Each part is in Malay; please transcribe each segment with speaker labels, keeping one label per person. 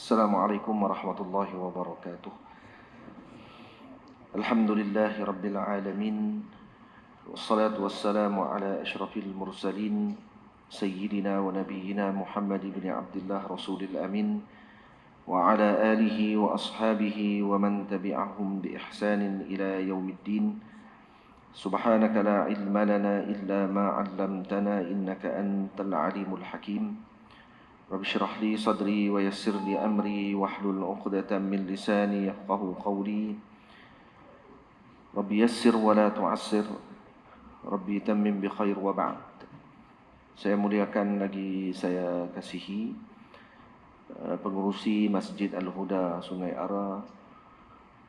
Speaker 1: Assalamualaikum warahmatullahi wabarakatuh. Alhamdulillahi rabbil alamin. Wassalatu wassalamu ala asyrafil mursalin Sayyidina wa nabiyyina Muhammad ibn Abdullah Rasulil Amin, wa ala alihi wa ashabihi wa man tabi'ahum bi ihsanin ila yaumiddin. Subhanaka la ilma lana illa ma 'allamtana innaka antal alimul hakim. Rabbi shrah li sadri wa yassir li amri wahlul 'uqdatam min lisani yafqahu qawli. Rabbi yassir wa la tu'assir. Rabbi tammim bi khair wa ba'd. Saya muliakan lagi saya kasihi pengurusi Masjid Al-Huda Sungai Ara,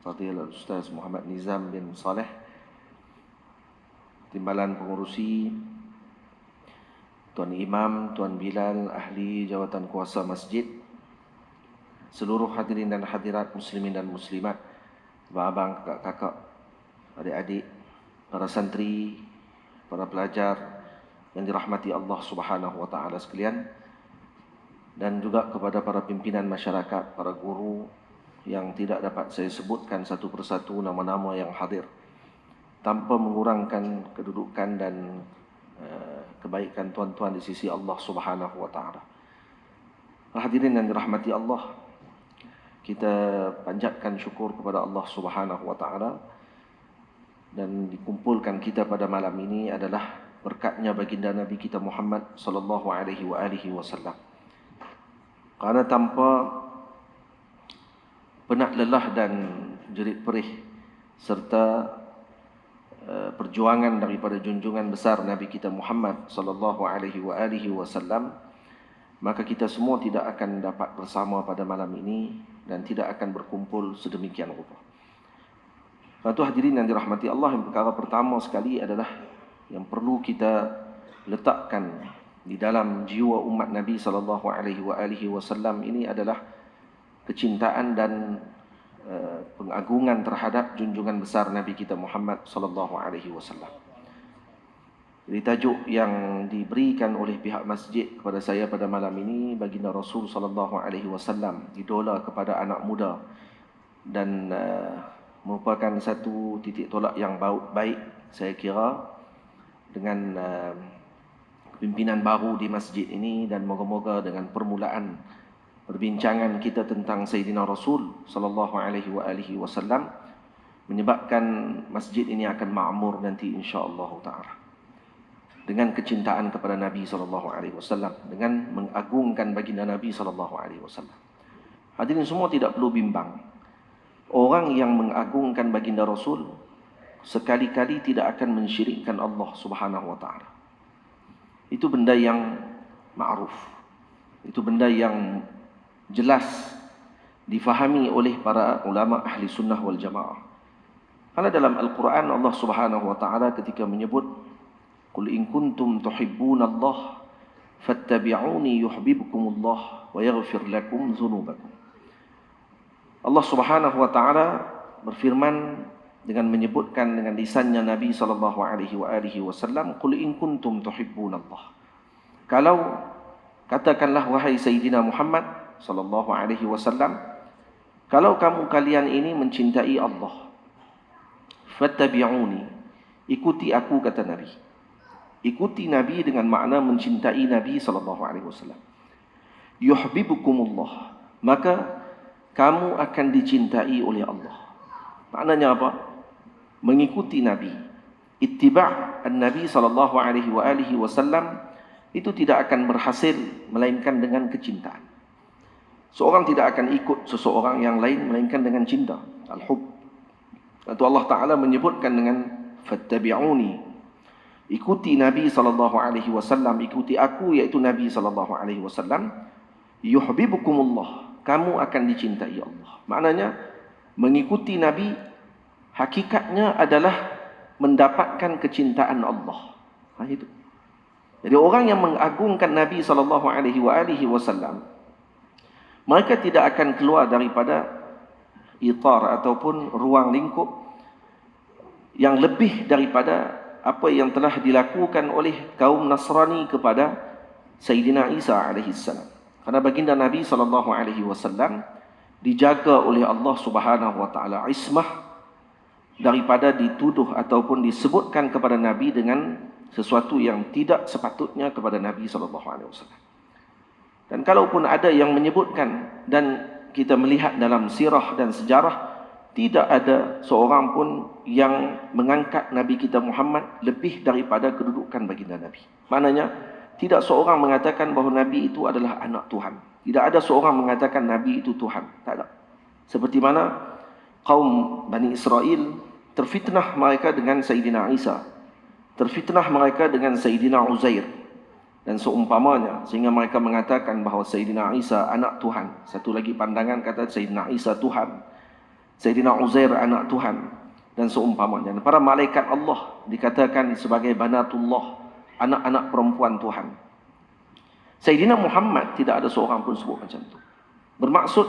Speaker 1: Fadil Ustaz Muhammad Nizam bin Saleh, timbalan pengurusi Tuan Imam, Tuan Bilal, ahli jawatan kuasa masjid, seluruh hadirin dan hadirat muslimin dan muslimat, abang-abang, kakak-kakak, adik-adik, para santri, para pelajar yang dirahmati Allah Subhanahu wa taala sekalian, dan juga kepada para pimpinan masyarakat, para guru yang tidak dapat saya sebutkan satu persatu nama-nama yang hadir, tanpa mengurangkan kedudukan dan kebaikan tuan-tuan di sisi Allah Subhanahu wa taala. Hadirin yang dirahmati Allah, kita panjatkan syukur kepada Allah Subhanahu wa taala, dan dikumpulkan kita pada malam ini adalah berkatnya baginda Nabi kita Muhammad sallallahu alaihi wasallam. Karena tanpa penat lelah dan jerit perih serta perjuangan daripada junjungan besar Nabi kita Muhammad sallallahu alaihi wasallam, maka kita semua tidak akan dapat bersama pada malam ini dan tidak akan berkumpul sedemikian rupa. Itu hadirin yang dirahmati Allah, yang perkara pertama sekali adalah yang perlu kita letakkan di dalam jiwa umat Nabi sallallahu alaihi wasallam ini adalah kecintaan dan pengagungan terhadap junjungan besar Nabi kita Muhammad sallallahu alaihi wasallam. Jadi tajuk yang diberikan oleh pihak masjid kepada saya pada malam ini, baginda Rasul sallallahu alaihi wasallam, idola kepada anak muda, dan merupakan satu titik tolak yang baik saya kira dengan pimpinan baru di masjid ini, dan moga-moga dengan permulaan perbincangan kita tentang Sayyidina Rasul sallallahu alaihi wasallam menyebabkan masjid ini akan makmur nanti insya-Allah taala. Dengan kecintaan kepada Nabi sallallahu alaihi wasallam, dengan mengagungkan baginda Nabi sallallahu alaihi wasallam. Hadirin semua tidak perlu bimbang. Orang yang mengagungkan baginda Rasul sekali-kali tidak akan mensyirikkan Allah Subhanahu wa taala. Itu benda yang ma'ruf. Itu benda yang jelas difahami oleh para ulama ahli sunnah wal jamaah. Karena dalam Al-Quran Allah Subhanahu wa taala ketika menyebut, "Qul in kuntum tuhibbunallaha fattabi'uni yuhibbukumullah wa yaghfir lakum dzunubakum." Allah Subhanahu wa taala berfirman dengan menyebutkan dengan lisannya Nabi sallallahu alaihi wasallam, "Qul in kuntum tuhibbunallah." Kalau katakanlah wahai Sayyidina Muhammad sallallahu alaihi wasallam, kalau kamu kalian ini mencintai Allah, fattabi'uni, ikuti aku, kata Nabi. Ikuti Nabi dengan makna mencintai Nabi sallallahu alaihi wasallam. Yuhibbukumullah, maka kamu akan dicintai oleh Allah. Maknanya apa? Mengikuti Nabi, ittiba' an-Nabi sallallahu alaihi wasallam itu tidak akan berhasil melainkan dengan kecintaan. Seorang tidak akan ikut seseorang yang lain melainkan dengan cinta, al-hub. Itu Allah Ta'ala menyebutkan dengan fattabi'uni, ikuti Nabi sallallahu alaihi wasallam, ikuti aku iaitu Nabi sallallahu alaihi wasallam, yuhibbukumullah, kamu akan dicintai Allah. Maknanya mengikuti Nabi hakikatnya adalah mendapatkan kecintaan Allah. Itu. Jadi orang yang mengagungkan Nabi sallallahu alaihi wasallam, mereka tidak akan keluar daripada itar ataupun ruang lingkup yang lebih daripada apa yang telah dilakukan oleh kaum Nasrani kepada Sayyidina Isa alaihi salam. Karena baginda Nabi SAW dijaga oleh Allah Subhanahu wa taala ismah daripada dituduh ataupun disebutkan kepada Nabi dengan sesuatu yang tidak sepatutnya kepada Nabi SAW. Dan kalaupun ada yang menyebutkan, dan kita melihat dalam sirah dan sejarah, tidak ada seorang pun yang mengangkat Nabi kita Muhammad lebih daripada kedudukan baginda Nabi. Maknanya, tidak seorang mengatakan bahawa Nabi itu adalah anak Tuhan. Tidak ada seorang mengatakan Nabi itu Tuhan. Tak ada. Seperti mana kaum Bani Israel terfitnah mereka dengan Sayyidina Isa. Terfitnah mereka dengan Sayyidina Uzair. Dan seumpamanya, sehingga mereka mengatakan bahawa Sayyidina Isa anak Tuhan. Satu lagi pandangan kata Sayyidina Isa Tuhan. Sayyidina Uzair anak Tuhan. Dan seumpamanya. Dan para malaikat Allah dikatakan sebagai banatullah, anak-anak perempuan Tuhan. Sayyidina Muhammad tidak ada seorang pun sebut macam itu. Bermaksud,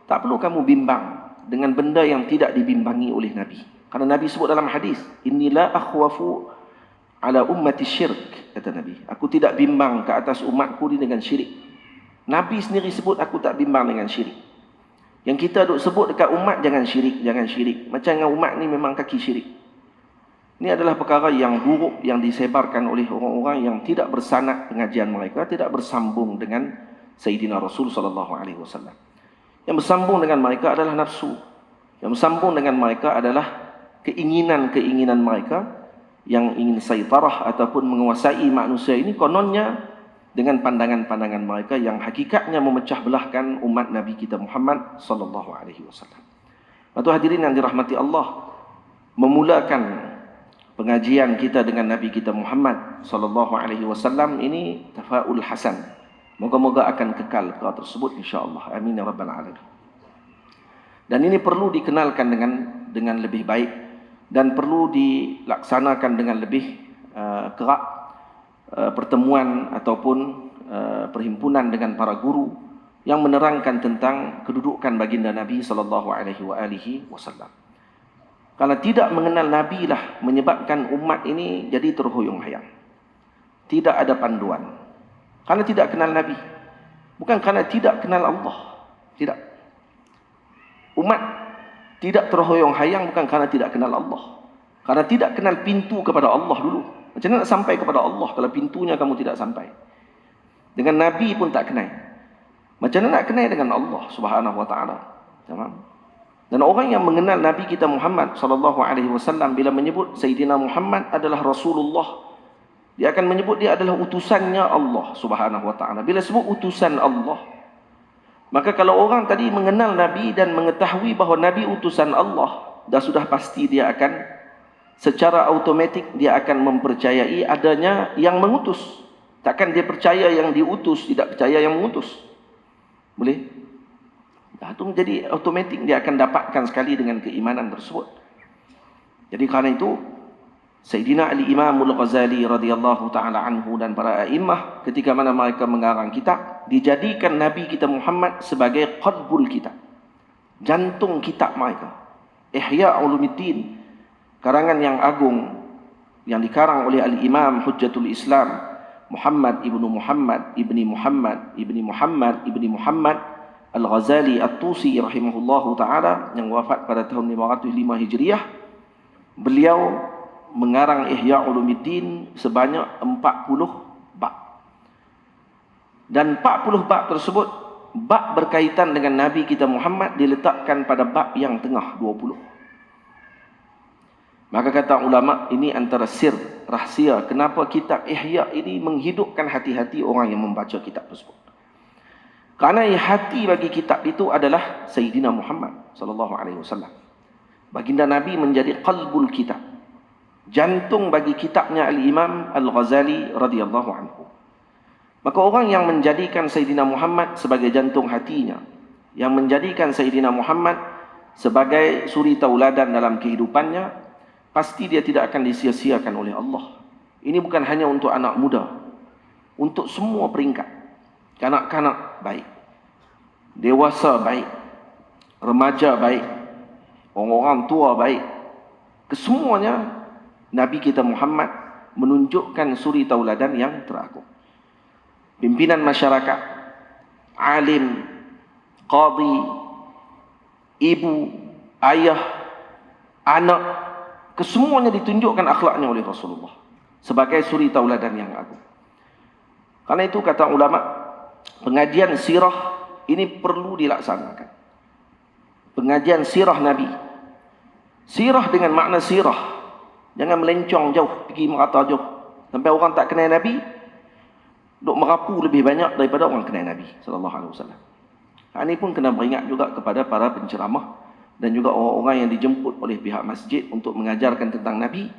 Speaker 1: tak perlu kamu bimbang dengan benda yang tidak dibimbangi oleh Nabi. Karena Nabi sebut dalam hadis, "Inilah akhwafu ala ummati syirk," kata Nabi. Aku tidak bimbang ke atas umatku dengan syirik. Nabi sendiri sebut aku tak bimbang dengan syirik. Yang kita duk sebut dekat umat, jangan syirik, jangan syirik. Macam dengan umat ni memang kaki syirik. Ini adalah perkara yang buruk yang disebarkan oleh orang-orang yang tidak bersanad pengajian mereka, tidak bersambung dengan Sayyidina Rasul SAW. Yang bersambung dengan mereka adalah nafsu. Yang bersambung dengan mereka adalah keinginan-keinginan mereka yang ingin saitarah ataupun menguasai manusia ini, kononnya dengan pandangan-pandangan mereka yang hakikatnya memecah belahkan umat Nabi kita Muhammad SAW. Maka hadirin yang dirahmati Allah, memulakan pengajian kita dengan Nabi kita Muhammad SAW ini tafaul hasan. Moga-moga akan kekal perkara tersebut insya-Allah. Amin ya rabbal alamin. Dan ini perlu dikenalkan dengan lebih baik dan perlu dilaksanakan dengan lebih kerak pertemuan ataupun perhimpunan dengan para guru yang menerangkan tentang kedudukan baginda Nabi SAW. Karena tidak mengenal Nabi lah menyebabkan umat ini jadi terhuyung-hayang. Tidak ada panduan. Karena tidak kenal Nabi. Bukan karena tidak kenal Allah. Tidak. Umat tidak terhuyung-hayang bukan karena tidak kenal Allah. Karena tidak kenal pintu kepada Allah dulu. Macam mana nak sampai kepada Allah kalau pintunya kamu tidak sampai? Dengan Nabi pun tak kenal. Macam mana nak kenal dengan Allah Subhanahu wa taala? Tamam. Dan orang yang mengenal Nabi kita Muhammad SAW bila menyebut Sayyidina Muhammad adalah Rasulullah, dia akan menyebut dia adalah utusannya Allah Subhanahu wa taala. Bila sebut utusan Allah, maka kalau orang tadi mengenal Nabi dan mengetahui bahawa Nabi utusan Allah, dah sudah pasti dia akan secara automatik dia akan mempercayai adanya yang mengutus. Takkan dia percaya yang diutus, tidak percaya yang mengutus. Boleh? Itu menjadi automatik dia akan dapatkan sekali dengan keimanan tersebut. Jadi kerana itu Sayyidina Ali Imamul Ghazali radhiyallahu taala anhu dan para a'immah ketika mana mereka mengarang kitab, dijadikan Nabi kita Muhammad sebagai qalbul kitab, jantung kitab mereka. Ihya Ulumuddin, karangan yang agung yang dikarang oleh Al-Imam Hujjatul Islam Muhammad ibnu Muhammad ibni Muhammad ibni Muhammad ibni Muhammad Al-Ghazali At-Tusi rahimahullahu ta'ala yang wafat pada tahun 505 Hijriah. Beliau mengarang Ihya Ulumuddin sebanyak 40 bab. Dan 40 bab tersebut, bab berkaitan dengan Nabi kita Muhammad diletakkan pada bab yang tengah 20. Maka kata ulama, ini antara sir, rahsia kenapa kitab Ihya ini menghidupkan hati-hati orang yang membaca kitab tersebut. Kerana hati bagi kitab itu adalah Sayyidina Muhammad SAW. Baginda Nabi menjadi qalbul kitab, jantung bagi kitabnya Al-Imam Al-Ghazali radhiyallahu anhu. Maka orang yang menjadikan Sayyidina Muhammad sebagai jantung hatinya, yang menjadikan Sayyidina Muhammad sebagai suri tauladan dalam kehidupannya, pasti dia tidak akan disia-siakan oleh Allah. Ini bukan hanya untuk anak muda, untuk semua peringkat. Kanak-kanak baik, dewasa baik, remaja baik, orang-orang tua baik. Kesemuanya Nabi kita Muhammad menunjukkan suri tauladan yang teragung. Pimpinan masyarakat alim, qadi, ibu, ayah, anak, kesemuanya ditunjukkan akhlaknya oleh Rasulullah sebagai suri tauladan yang agung. Karena itu kata ulama, pengajian sirah ini perlu dilaksanakan. Pengajian sirah Nabi. Sirah dengan makna sirah. Jangan melencong jauh, pergi merata jauh. Sampai orang tak kenal Nabi, duk merapu lebih banyak daripada orang kenal Nabi sallallahu alaihi wasallam. Ini pun kena beringat juga kepada para penceramah dan juga orang-orang yang dijemput oleh pihak masjid untuk mengajarkan tentang Nabi.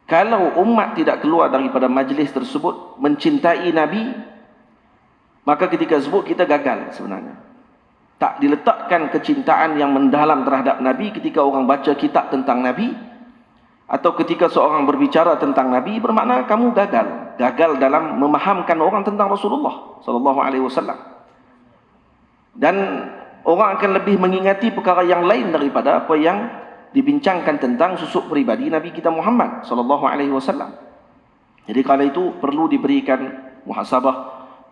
Speaker 1: Kalau umat tidak keluar daripada majlis tersebut mencintai Nabi, maka ketika tersebut kita gagal sebenarnya. Tak diletakkan kecintaan yang mendalam terhadap Nabi ketika orang baca kitab tentang Nabi, atau ketika seorang berbicara tentang Nabi, bermakna kamu gagal. Gagal dalam memahamkan orang tentang Rasulullah sallallahu alaihi wasallam. Dan orang akan lebih mengingati perkara yang lain daripada apa yang dibincangkan tentang susuk pribadi Nabi kita Muhammad sallallahu alaihi wasallam. Jadi kalau itu perlu diberikan muhasabah,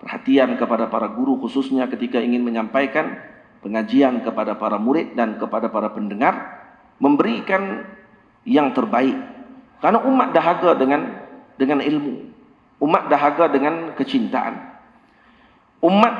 Speaker 1: perhatian kepada para guru khususnya ketika ingin menyampaikan pengajian kepada para murid dan kepada para pendengar, memberikan yang terbaik. Karena umat dahaga dengan ilmu. Umat dahaga dengan kecintaan. Umat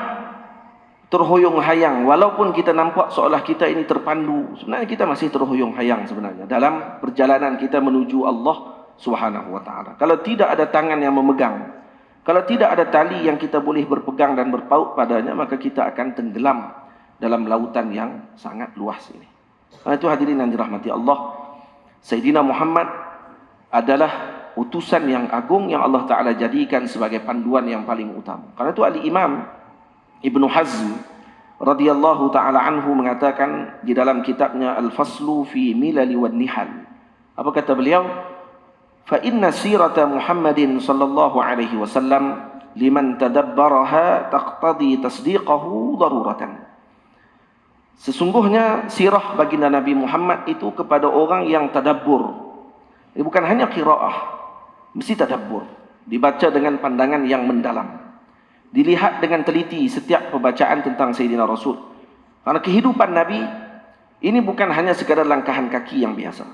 Speaker 1: terhoyong-hayang, walaupun kita nampak seolah kita ini terpandu, sebenarnya kita masih terhoyong-hayang sebenarnya dalam perjalanan kita menuju Allah Subhanahu wa taala. Kalau tidak ada tangan yang memegang, kalau tidak ada tali yang kita boleh berpegang dan berpaut padanya, maka kita akan tenggelam dalam lautan yang sangat luas ini. Karena itu hadirin yang dirahmati Allah, Sayyidina Muhammad adalah utusan yang agung yang Allah Ta'ala jadikan sebagai panduan yang paling utama. Karena itu Al-Imam Ibnu Hazm radhiyallahu ta'ala anhu mengatakan di dalam kitabnya Al-Faslu fi Milali wan Nihal. Apa kata beliau? Fa inna sirata Muhammadin sallallahu alaihi wasallam liman tadabbaraha taqtadi tasdiqahu daruratan. Sesungguhnya sirah baginda Nabi Muhammad itu kepada orang yang tadabbur. Ini bukan hanya qiraah, mesti tadabbur, dibaca dengan pandangan yang mendalam, dilihat dengan teliti setiap pembacaan tentang Sayyidina Rasul. Karena kehidupan Nabi ini bukan hanya sekadar langkahan kaki yang biasa.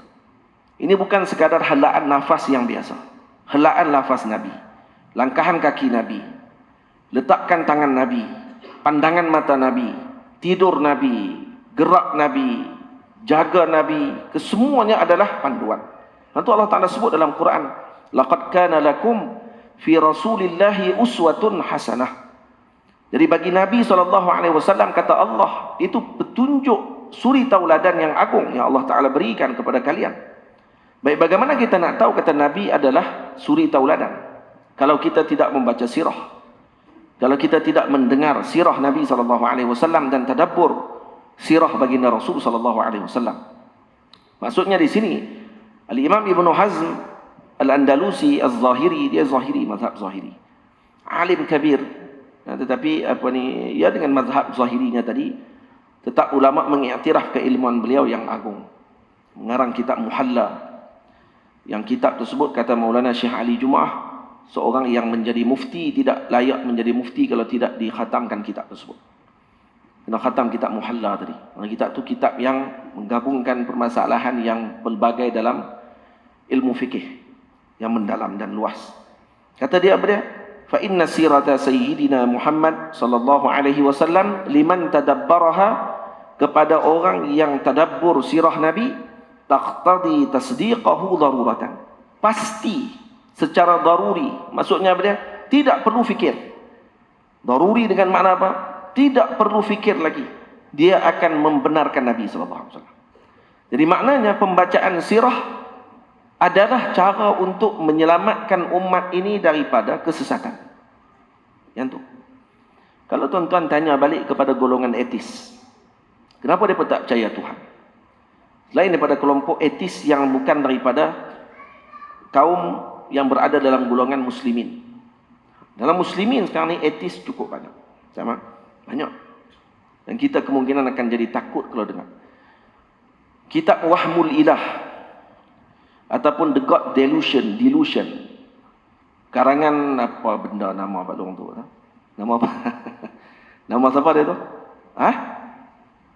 Speaker 1: Ini bukan sekadar helaan nafas yang biasa. Helaan nafas Nabi, langkahan kaki Nabi, letakkan tangan Nabi, pandangan mata Nabi, tidur Nabi, gerak Nabi, jaga Nabi, kesemuanya adalah panduan. Nanti Allah Ta'ala sebut dalam Quran, laqad kana lakum fi rasulillahi uswatun hasanah. Jadi bagi Nabi SAW, kata Allah, itu petunjuk suri tauladan yang agung yang Allah Ta'ala berikan kepada kalian. Baik, bagaimana kita nak tahu kata Nabi adalah suri tauladan kalau kita tidak membaca sirah, kalau kita tidak mendengar sirah Nabi SAW dan tadabbur sirah baginda Rasul SAW. Maksudnya di sini Al-Imam Ibnu Hazm Al-Andalusi Az-Zahiri, dia Zahiri, mazhab Zahiri, alim kabir. Nah, tetapi ya dengan mazhab Zahirinya tadi, tetap ulama mengiktiraf keilmuan beliau yang agung. Mengarang kitab Muhalla. Yang kitab tersebut kata Maulana Syekh Ali Jumaah, seorang yang menjadi mufti tidak layak menjadi mufti kalau tidak dikhatamkan kitab tersebut. Kena khatam kitab Muhalla tadi. Kitab itu kitab yang menggabungkan permasalahan yang pelbagai dalam ilmu fikih yang mendalam dan luas. Kata dia apa dia? Fa inna sirata sayyidina Muhammad sallallahu alaihi wasallam liman tadabbaraha, kepada orang yang tadabbur sirah Nabi, taqtadi tasdiqahu daruratan. Pasti secara daruri. Maksudnya apa dia? Tidak perlu fikir. Daruri dengan makna apa? Tidak perlu fikir lagi. Dia akan membenarkan Nabi SAW. Jadi maknanya pembacaan sirah adalah cara untuk menyelamatkan umat ini daripada kesesatan. Yang tu. Kalau tuan-tuan tanya balik kepada golongan etis, kenapa mereka tak percaya Tuhan? Selain daripada kelompok etis yang bukan daripada kaum yang berada dalam golongan muslimin. Dalam muslimin sekarang ni etis cukup banyak. Sama? Banyak. Dan kita kemungkinan akan jadi takut kalau dengar. Kitab Wahmul Ilah ataupun The God Delusion. Karangan apa benda nama apa dong tu? Nama apa? Nama siapa dia tu? Hah?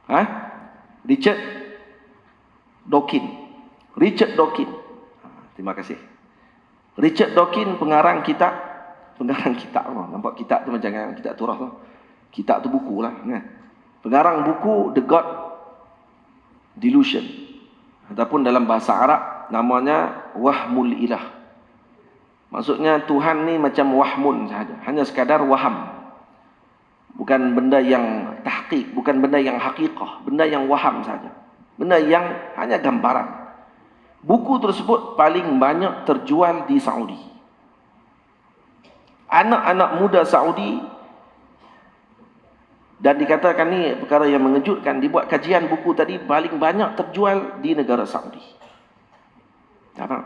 Speaker 1: Hah? Richard Dawkins. Richard Dawkins. Terima kasih. Richard Dawkins pengarang kitab. Nampak kitab tu macam kitab turah tu. Kitab tu buku lah. Kan? Pengarang buku The God Delusion. Ataupun dalam bahasa Arab namanya Wahmul Ilah. Maksudnya Tuhan ni macam wahmun sahaja. Hanya sekadar waham. Bukan benda yang tahqiq, bukan benda yang hakikah, benda yang waham saja. Benda yang hanya gambaran. Buku tersebut paling banyak terjual di Saudi. Anak-anak muda Saudi, dan dikatakan ni perkara yang mengejutkan, dibuat kajian buku tadi paling banyak terjual di negara Saudi. Tak faham?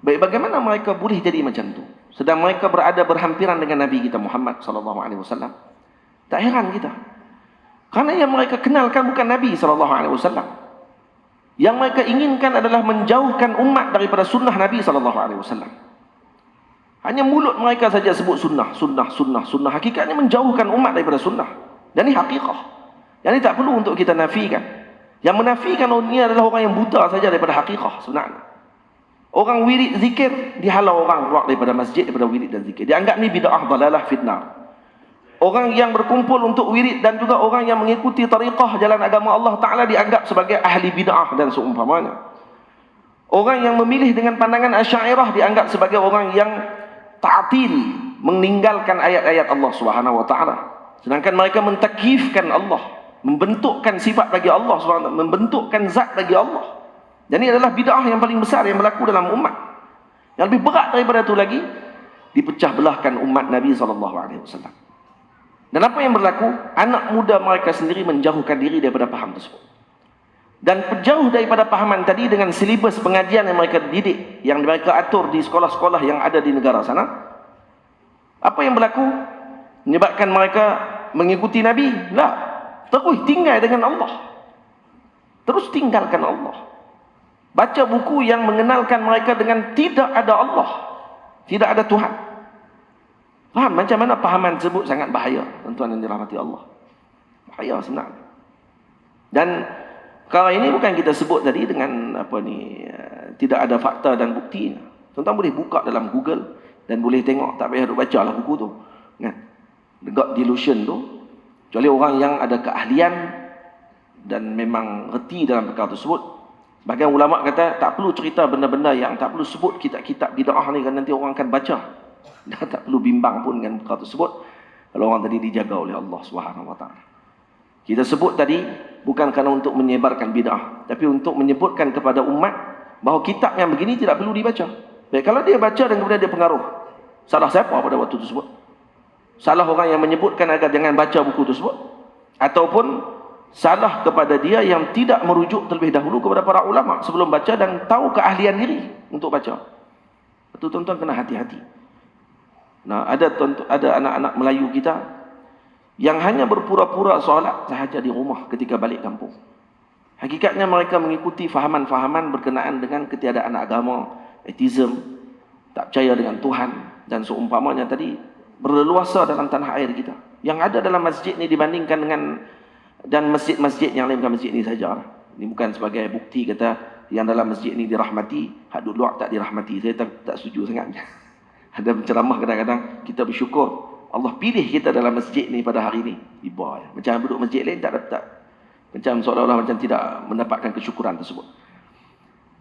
Speaker 1: Baik, bagaimana mereka boleh jadi macam tu? Sedang mereka berada berhampiran dengan Nabi kita Muhammad SAW. Tak heran kita. Karena yang mereka kenalkan bukan Nabi SAW. Yang mereka inginkan adalah menjauhkan umat daripada sunnah Nabi SAW. Hanya mulut mereka saja sebut sunnah. Hakikatnya menjauhkan umat daripada sunnah. Dan ini hakikah. Yang ini tak perlu untuk kita nafikan. Yang menafikan ini adalah orang yang buta saja daripada hakikah sebenarnya. Orang wirid zikir, dihalau orang keluar daripada masjid, daripada wirid dan zikir. Dianggap ni bid'ah, dalalah, fitnah. Orang yang berkumpul untuk wirid dan juga orang yang mengikuti tariqah jalan agama Allah Ta'ala dianggap sebagai ahli bid'ah dan seumpamanya. Orang yang memilih dengan pandangan Asy'ariyah dianggap sebagai orang yang ta'til, meninggalkan ayat-ayat Allah Subhanahu Wa Ta'ala. Sedangkan mereka mentakifkan Allah, membentukkan sifat bagi Allah Subhanahu Wa Ta'ala, membentukkan zat bagi Allah. Dan ini adalah bid'ah yang paling besar yang berlaku dalam umat. Yang lebih berat daripada itu lagi, dipecah belahkan umat Nabi SAW. Dan apa yang berlaku? Anak muda mereka sendiri menjauhkan diri daripada paham tersebut. Dan jauh daripada pahaman tadi dengan silibus pengajian yang mereka didik, yang mereka atur di sekolah-sekolah yang ada di negara sana. Apa yang berlaku? Menyebabkan mereka mengikuti Nabi? Tak. Terus tinggal dengan Allah. Terus tinggalkan Allah. Baca buku yang mengenalkan mereka dengan tidak ada Allah, tidak ada Tuhan. Faham macam mana pahaman tersebut sangat bahaya, tuan-tuan yang dirahmati Allah. Bahaya sebenarnya. Dan perkara ini bukan kita sebut tadi dengan tidak ada fakta dan bukti. Tuan-tuan boleh buka dalam Google dan boleh tengok, tak payah duk baca lah buku tu. Kan? The God Delusion tu. Kecuali orang yang ada keahlian dan memang reti dalam perkara tersebut. Bahagian ulama kata tak perlu cerita benda-benda yang tak perlu sebut kitab-kitab bid'ah ni, kan nanti orang akan baca. Dan tak perlu bimbang pun dengan perkara tersebut kalau orang tadi dijaga oleh Allah Subhanahu Wa Ta'ala. Kita sebut tadi bukan kerana untuk menyebarkan bid'ah, tapi untuk menyebutkan kepada umat bahawa kitab yang begini tidak perlu dibaca. Baik, kalau dia baca dan kemudian dia pengaruh, salah siapa pada waktu tersebut? Salah orang yang menyebutkan agar jangan baca buku tersebut, ataupun salah kepada dia yang tidak merujuk terlebih dahulu kepada para ulama sebelum baca dan tahu keahlian diri untuk baca. Itu tuan-tuan kena hati-hati. Nah, ada anak-anak Melayu kita yang hanya berpura-pura solat sahaja di rumah ketika balik kampung. Hakikatnya mereka mengikuti fahaman-fahaman berkenaan dengan ketiadaan agama, ateism, tak percaya dengan Tuhan dan seumpamanya tadi berleluasa dalam tanah air kita. Yang ada dalam masjid ni dibandingkan dengan dan masjid-masjid yang lain, bukan masjid ni saja. Ini bukan sebagai bukti kata yang dalam masjid ni dirahmati, hak duduk luar tak dirahmati. Saya tak setuju sangat. Ada penceramah kadang-kadang kita bersyukur Allah pilih kita dalam masjid ni pada hari ni. Iba ya. Macam duduk masjid lain tak dapat. Macam seolah-olah macam tidak mendapatkan kesyukuran tersebut.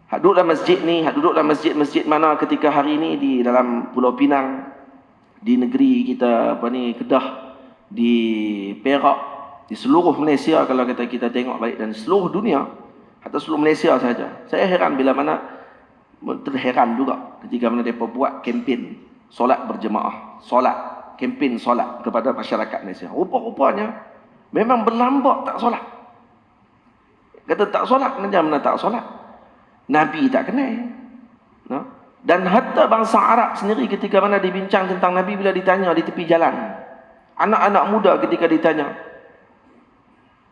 Speaker 1: Hak duduk dalam masjid ni, hak duduk dalam masjid-masjid mana ketika hari ni di dalam Pulau Pinang, di negeri kita Kedah, di Perak, di seluruh Malaysia, kalau kita tengok baik, dan seluruh dunia atau seluruh Malaysia saja. Saya heran bila mana, terheran juga ketika mana mereka buat kempen solat berjemaah, kempen solat kepada masyarakat Malaysia. Rupa-rupanya memang berlambak tak solat. Kata tak solat, macam mana tak solat? Nabi tak kenal. No? Dan hatta bangsa Arab sendiri ketika mana dibincang tentang Nabi, bila ditanya di tepi jalan, anak-anak muda ketika ditanya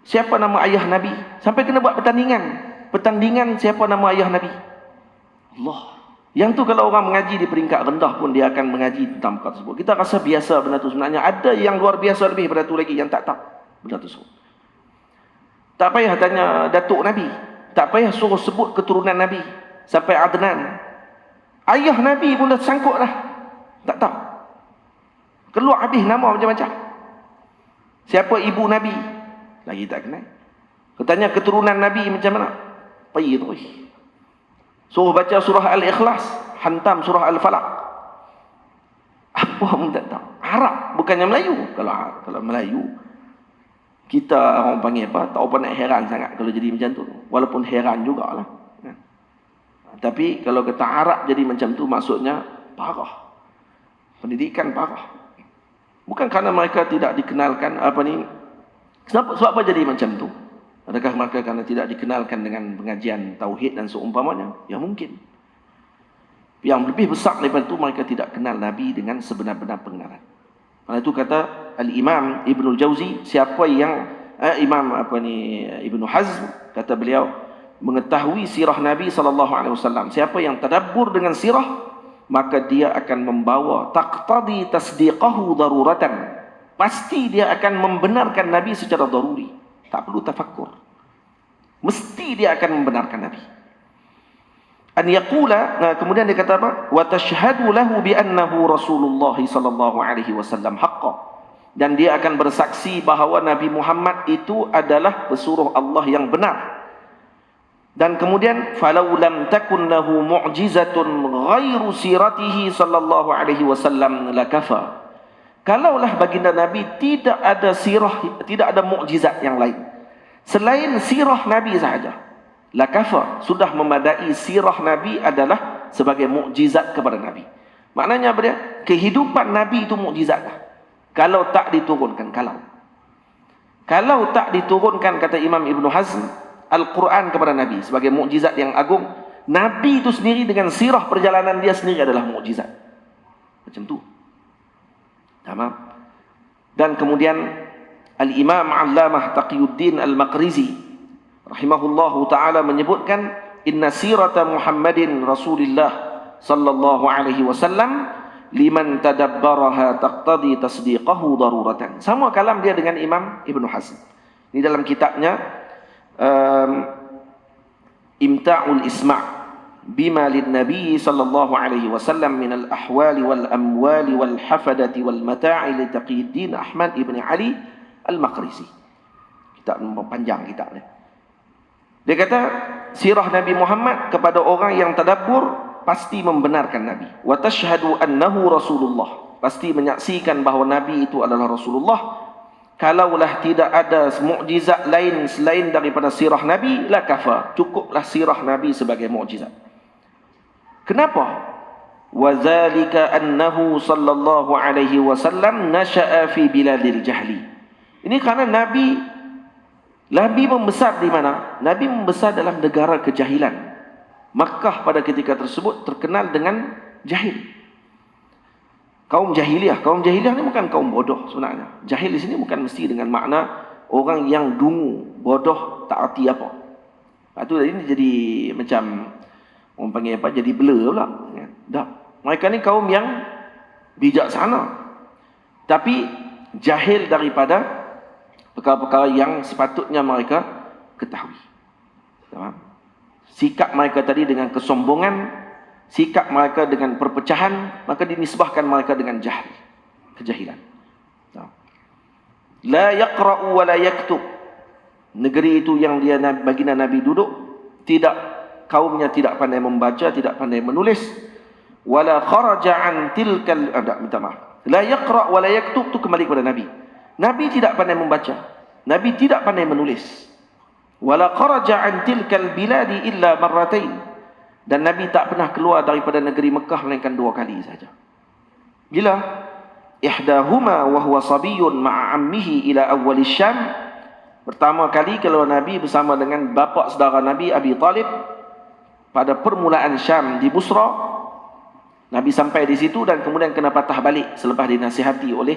Speaker 1: siapa nama ayah Nabi, sampai kena buat pertandingan siapa nama ayah Nabi. Allah. Yang tu kalau orang mengaji di peringkat rendah pun dia akan mengaji tentang perkara tersebut. Kita rasa biasa benda tu, sebenarnya ada yang luar biasa lebih daripada tu lagi yang tak tahu benda tersebut. Tak payah tanya datuk Nabi, tak payah suruh sebut keturunan Nabi sampai Adnan. Ayah Nabi pun dah sangkut dah, tak tahu. Keluar habis nama macam-macam. Siapa ibu Nabi lagi tak kenal. Katanya keturunan Nabi macam mana, pergi terus. Suruh baca surah Al-Ikhlas, hantam surah Al-Falaq. Apa pun tak tahu. Arab, bukannya Melayu. Kalau Melayu, kita orang panggil apa, tak apa nak heran sangat kalau jadi macam tu. Walaupun heran jugalah. Tapi kalau kata Arab jadi macam tu, maksudnya parah. Pendidikan parah. Bukan kerana mereka tidak dikenalkan sebab apa jadi macam tu? Adakah mereka kerana tidak dikenalkan dengan pengajian tauhid dan seumpamanya? Ya mungkin. Yang lebih besar daripada itu, mereka tidak kenal Nabi dengan sebenar-benar pengenalan. Karena itu kata Al-Imam Ibnul Jauzi, siapa yang Ibnu Hazm, kata beliau, mengetahui sirah Nabi SAW, siapa yang tadabbur dengan sirah, maka dia akan membawa taqtadi tasdiqahu daruratan. Pasti dia akan membenarkan Nabi secara daruri. Tak perlu tafakkur. Mesti dia akan membenarkan Nabi. An yaqula, kemudian dia kata apa? Wa tashhadu lahu bi annahu Rasulullah sallallahu alaihi wasallam haqqan. Dan dia akan bersaksi bahawa Nabi Muhammad itu adalah pesuruh Allah yang benar. Dan kemudian falau lam takun lahu mu'jizatun ghairu siratihi sallallahu alaihi wasallam lakafa. Kalaulah baginda Nabi tidak ada sirah, tidak ada mukjizat yang lain selain sirah Nabi sahaja, lakafa, sudah memadai. Sirah Nabi adalah sebagai mukjizat kepada Nabi. Maknanya apa dia? Kehidupan Nabi itu mukjizat lah. Kalau tak diturunkan, kalau tak diturunkan, kata Imam Ibnu Hazm, Al-Quran kepada Nabi sebagai mukjizat yang agung, Nabi itu sendiri dengan sirah perjalanan dia sendiri adalah mukjizat. Macam tu. Tamam. Dan kemudian Al-Imam Allamah Taqiyuddin Al-Maqrizi rahimahullahu ta'ala menyebutkan, inna sirata Muhammadin Rasulillah sallallahu alaihi wasallam liman tadabbaraha taqtadi tasdiqahu daruratan. Sama kalam dia dengan Imam Ibnu Hazm. Ini dalam kitabnya Imta'ul Isma' bima lin Nabi sallallahu alaihi wasallam min al-ahwali wal amwali wal hafadati wal mata'i li Taqiyuddin Ahmad ibn Ali Al-Maqrizi. Kitab panjang kitab ni. Dia kata sirah Nabi Muhammad kepada orang yang tadabbur pasti membenarkan Nabi. Wa tashhadu annahu Rasulullah, pasti menyaksikan bahawa Nabi itu adalah Rasulullah. Kalaulah tidak ada mukjizat lain selain daripada sirah Nabi, la kafa, cukuplah sirah Nabi sebagai mukjizat. Kenapa? Wa zalika annahu sallallahu alaihi wasallam nasha'a fi biladil jahli. Ini kerana Nabi membesar di mana? Nabi membesar dalam negara kejahilan. Makkah pada ketika tersebut terkenal dengan jahil. Kaum jahiliyah. Kaum jahiliyah ni bukan kaum bodoh sebenarnya. Jahil di sini bukan mesti dengan makna orang yang dungu, bodoh, tak arti apa. Itu ini jadi macam orang panggil apa? Jadi blur pula. Dah. Mereka ni kaum yang bijaksana, tapi jahil daripada perkara-perkara yang sepatutnya mereka ketahui. Sikap mereka tadi dengan kesombongan, sikap mereka dengan perpecahan, maka dinisbahkan mereka dengan jahil, kejahilan. La yaqra'u wa la yaktub. Negeri itu yang dia baginda Nabi duduk, kaumnya tidak pandai membaca, tidak pandai menulis. Wala kharaja an tilkal minta maaf. La yaqra' wa la yaktub tu kembali kepada Nabi. Nabi tidak pandai membaca, Nabi tidak pandai menulis. Wala kharaja an tilkal biladi illa marratain. Dan Nabi tak pernah keluar daripada negeri Mekah melainkan 2 kali saja. Bila? Ihdahuma wa huwa sabiyyun ma'a ammihi ila awwal Syam. Pertama kali kalau Nabi bersama dengan bapa saudara Nabi Abi Talib pada permulaan Syam di Busra. Nabi sampai di situ dan kemudian kena patah balik selepas dinasihati oleh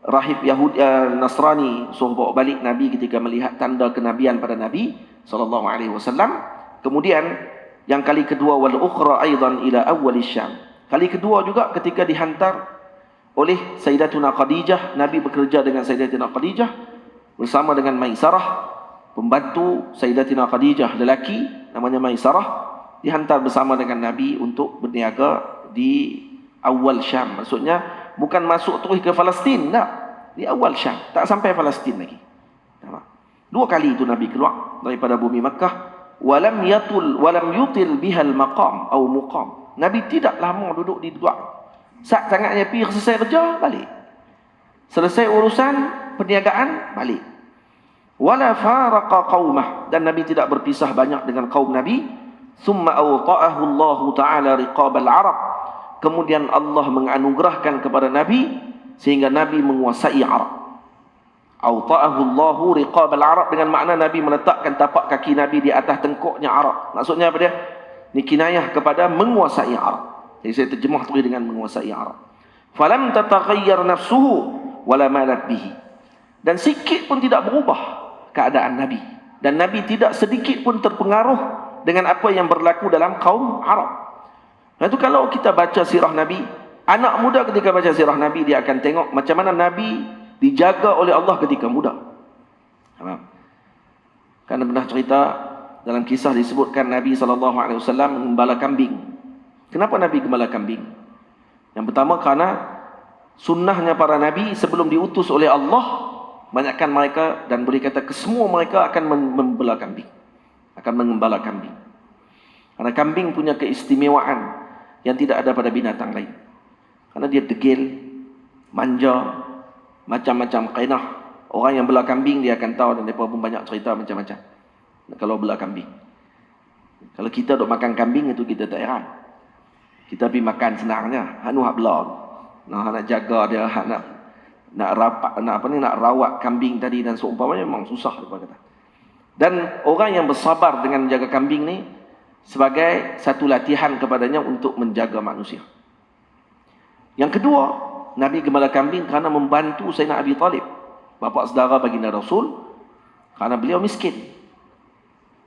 Speaker 1: rahib Yahudi Nasrani, suruh bawa balik Nabi ketika melihat tanda kenabian pada Nabi SAW. Kemudian Yang kali kedua, wal ukhra aidan ila awwal Syam. Kali kedua juga ketika dihantar oleh Sayyidatuna Khadijah, Nabi bekerja dengan Sayyidatuna Khadijah bersama dengan Maisarah, pembantu Sayyidatuna Khadijah lelaki namanya Maisarah, dihantar bersama dengan Nabi untuk berniaga di awal Syam. Maksudnya bukan masuk terus ke Palestin, tak. Di awal Syam, tak sampai Palestin lagi. Dua kali itu Nabi keluar daripada bumi Makkah. Walam yutil bihal maqam atau muqam. Nabi tidak lama duduk di dua. Saat sangatnya pergi selesai kerja, balik. Selesai urusan perniagaan, balik. Wala faraqa qaumah, dan Nabi tidak berpisah banyak dengan kaum Nabi. Thumma awta'ahu Allah Ta'ala riqabal Arab. Kemudian Allah menganugerahkan kepada Nabi sehingga Nabi menguasai Arab. Awta'ahu Allahu riqabal Arab, dengan makna Nabi meletakkan tapak kaki Nabi di atas tengkuknya Arab. Maksudnya apa dia? Ini kinayah kepada menguasai Arab. Jadi saya terjemah tu dengan menguasai Arab. Falam tataghayyar nafsuhu wala malat bihi. Dan sikit pun tidak berubah keadaan Nabi, dan Nabi tidak sedikit pun terpengaruh dengan apa yang berlaku dalam kaum Arab. Itu kalau kita baca sirah Nabi, anak muda ketika baca sirah Nabi, dia akan tengok macam mana Nabi dijaga oleh Allah ketika muda. Karena pernah cerita dalam kisah disebutkan Nabi SAW mengembala kambing. Kenapa Nabi gembala kambing? Yang pertama karena sunnahnya para Nabi sebelum diutus oleh Allah, banyakkan mereka dan boleh kata kesemua mereka akan membela kambing, akan mengembala kambing. Karena kambing punya keistimewaan yang tidak ada pada binatang lain. Karena dia degil, manja, macam-macam kainah. Orang yang bela kambing dia akan tahu, dan mereka pun banyak cerita macam-macam kalau bela kambing. Kalau kita duk makan kambing itu kita tak heran. Kita pergi makan senangnya, hanu hak bela. Nak jaga dia, nak rawat kambing tadi dan seumpamanya memang susah depa kata. Dan orang yang bersabar dengan menjaga kambing ni sebagai satu latihan kepadanya untuk menjaga manusia. Yang kedua, Nabi gembala kambing kerana membantu Sayyidina Abi Talib, bapa saudara baginda Rasul, kerana beliau miskin.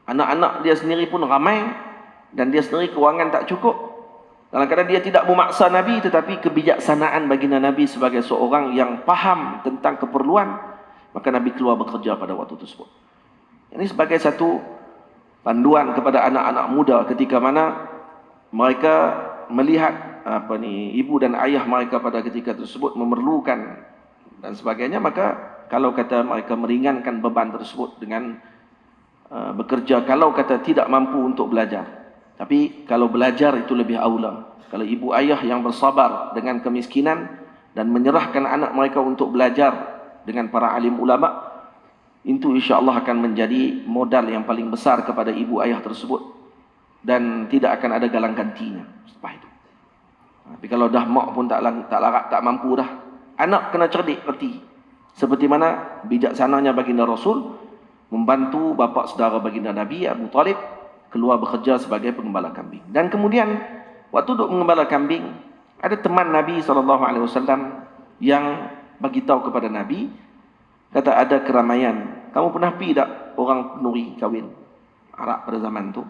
Speaker 1: Anak-anak dia sendiri pun ramai dan dia sendiri kewangan tak cukup. Kadang-kadang dia tidak memaksa Nabi, tetapi kebijaksanaan baginda Nabi sebagai seorang yang faham tentang keperluan, maka Nabi keluar bekerja pada waktu tersebut. Ini sebagai satu panduan kepada anak-anak muda ketika mana mereka melihat ibu dan ayah mereka pada ketika tersebut memerlukan dan sebagainya, maka kalau kata mereka meringankan beban tersebut dengan bekerja, kalau kata tidak mampu untuk belajar. Tapi kalau belajar itu lebih aula. Kalau ibu ayah yang bersabar dengan kemiskinan dan menyerahkan anak mereka untuk belajar dengan para alim ulama, itu insya-Allah akan menjadi modal yang paling besar kepada ibu ayah tersebut, dan tidak akan ada galang gantinya selepas itu. Tapi kalau dah mak pun tak larat, tak mampu dah, anak kena cerdik reti. Seperti mana bijaksananya baginda Rasul membantu bapa saudara baginda Nabi Abu Talib keluar bekerja sebagai pengembala kambing. Dan kemudian waktu duk mengembala kambing, ada teman Nabi SAW yang bagi tahu kepada Nabi, kata ada keramaian. Kamu pernah pergi tak orang Kenuri kahwin Arab pada zaman tu?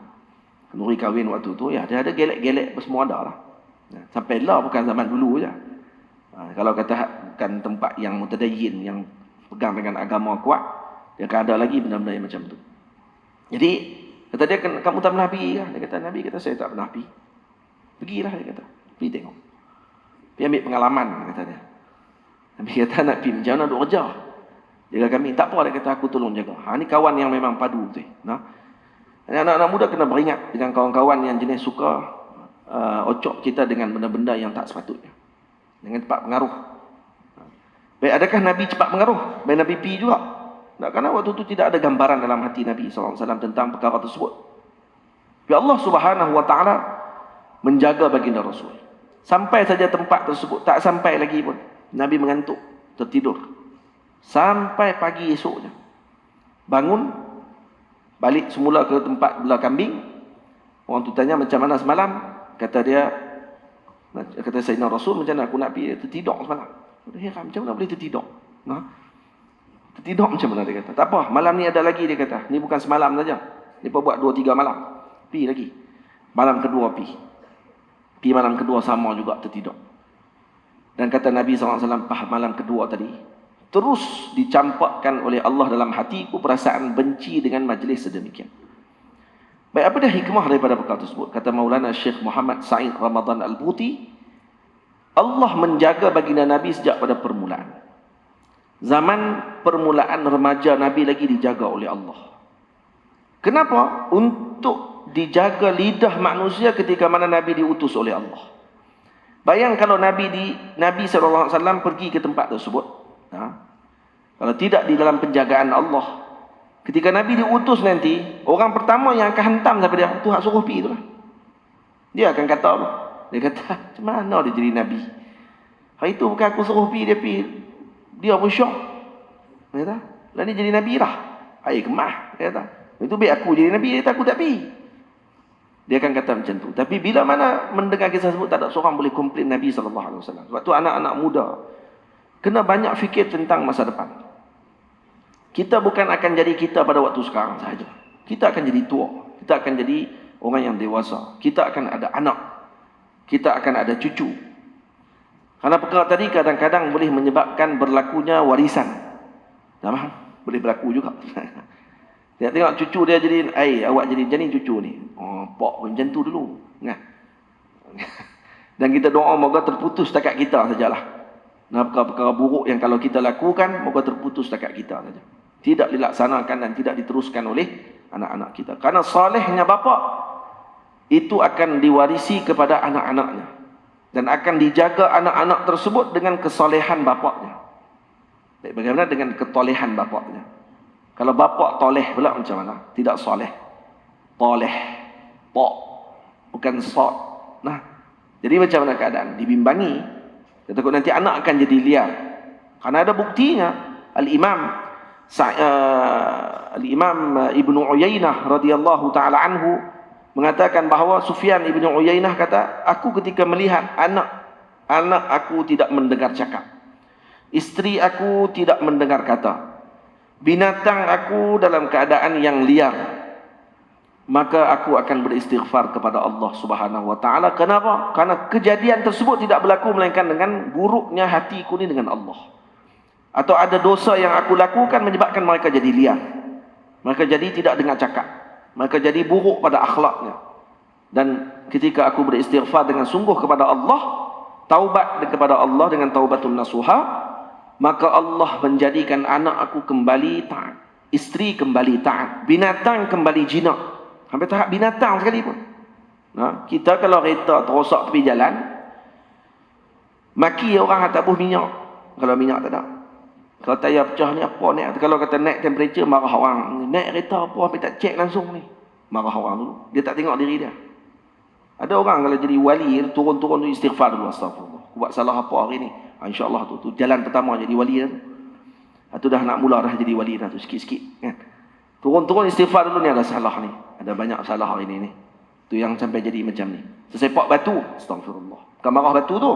Speaker 1: Kenuri kahwin waktu tu, ya ada gelek-gelek semua ada lah. Sampai lah bukan zaman dulu je. Kalau katakan tempat yang mutadayyin, yang pegang dengan agama kuat, dia akan ada lagi benda-benda yang macam tu. Jadi kata dia, kamu tak pernah pergi kah? Dia kata, Nabi kata saya tak pernah pergi. Pergilah, dia kata. Pergi tengok. Pergi ambil pengalaman, kata dia. Nabi kata nak pergi macam mana duk kerja. Dia kata kami, tak apa, dia kata aku tolong jaga. Ini kawan yang memang padu tu. Nah, anak-anak muda kena beringat dengan kawan-kawan yang jenis suka ocok kita dengan benda-benda yang tak sepatutnya. Dengan cepat pengaruh. Baik, adakah Nabi cepat pengaruh? Baik, Nabi pergi juga. Tak, kerana waktu itu tidak ada gambaran dalam hati Nabi SAW tentang perkara tersebut. Ya Allah Subhanahu Wa Taala menjaga baginda Rasul. Sampai saja tempat tersebut, tak sampai lagi pun Nabi mengantuk, tertidur. Sampai pagi esoknya. Bangun, balik semula ke tempat belah kambing. Orang tu tanya macam mana semalam? Kata Sayyidina Rasul, macam mana aku nak pergi tertidur semalam. Macam mana boleh tertidur? Tertidur macam mana, dia kata. Tak apa, malam ni ada lagi, dia kata. Ni bukan semalam saja. Ni buat 2-3 malam. Pergi lagi. Malam kedua pi malam kedua sama juga tertidur. Dan kata Nabi SAW, malam kedua tadi, terus dicampakkan oleh Allah dalam hatiku perasaan benci dengan majlis sedemikian. Baik, apa dah hikmah daripada perkara tersebut? Kata Maulana Syekh Muhammad Sa'id Ramadan Al-Buti, Allah menjaga baginda Nabi sejak pada permulaan. Zaman permulaan remaja Nabi lagi dijaga oleh Allah. Kenapa? Untuk dijaga lidah manusia ketika mana Nabi diutus oleh Allah. Bayang kalau Nabi SAW pergi ke tempat tersebut. Kalau tidak di dalam penjagaan Allah. Ketika Nabi diutus nanti, orang pertama yang akan hantam sampai dia, tu hak suruh pergi itulah. Dia akan kata apa? Dia kata, macam mana dia jadi Nabi? Hari itu bukan aku suruh pergi, dia pergi. Dia pun syok. Dia kata, lah ni jadi Nabi lah. Hai kemah. Dia kata, itu biar aku jadi Nabi, dia kata aku tak pergi. Dia akan kata macam tu. Tapi bila mana mendengar kisah tersebut, tak ada seorang boleh komplain Nabi SAW. Sebab tu anak-anak muda kena banyak fikir tentang masa depan. Kita bukan akan jadi kita pada waktu sekarang sahaja. Kita akan jadi tua. Kita akan jadi orang yang dewasa. Kita akan ada anak. Kita akan ada cucu. Karena perkara tadi kadang-kadang boleh menyebabkan berlakunya warisan. Boleh berlaku juga. Dia tengok cucu dia jadi, awak jadi janin cucu ni. Oh, pak macam tu dulu. Nah. Dan kita doa moga terputus setakat kita sajalah. Nah, perkara-perkara buruk yang kalau kita lakukan, moga terputus setakat kita saja. Tidak dilaksanakan dan tidak diteruskan oleh anak-anak kita. Karena salehnya bapa itu akan diwarisi kepada anak-anaknya. Dan akan dijaga anak-anak tersebut dengan kesalehan bapaknya. Bagaimana dengan ketolehan bapaknya? Kalau bapak toleh pula macam mana? Tidak soleh. Toleh. Tok. Bukan sot. Nah, jadi macam mana keadaan? Dibimbangi. Dia takut nanti anak akan jadi liar. Karena ada buktinya. Al-Imam Ibnu Uyainah radhiyallahu ta'ala anhu mengatakan bahawa Sufyan Ibnu Uyainah kata, aku ketika melihat anak aku tidak mendengar cakap. Isteri aku tidak mendengar kata. Binatang aku dalam keadaan yang liar, maka aku akan beristighfar kepada Allah Subhanahu wa taala. Kenapa? Karena kejadian tersebut tidak berlaku melainkan dengan buruknya hatiku ni dengan Allah. Atau ada dosa yang aku lakukan menyebabkan mereka jadi liar. Mereka jadi tidak dengar cakap. Mereka jadi buruk pada akhlaknya. Dan ketika aku beristighfar dengan sungguh kepada Allah, taubat kepada Allah dengan taubatun nasuha, maka Allah menjadikan anak aku kembali taat, isteri kembali taat, binatang kembali jinak. Sampai tahap binatang sekali pun. Nah, kita kalau kereta terosak tepi jalan, maki orang atas buh minyak. Kalau minyak tak ada. Kalau tayar pecah ni apa ni? Kalau kata naik temperature, marah orang. Naik kereta apa sampai tak cek langsung ni. Marah orang dulu. Dia tak tengok diri dia. Ada orang kalau jadi wali, turun-turun tu istighfar dulu, astagfirullah. Aku buat salah apa hari ni? InsyaAllah tu jalan pertama jadi wali dah tu. Itu dah nak mula dah jadi wali dah tu, sikit-sikit kan. Turun-turun istighfar dulu, ni ada salah ni. Ada banyak salah hari ni. Tu yang sampai jadi macam ni. Sesepak batu, astagfirullah. Bukan marah batu tu.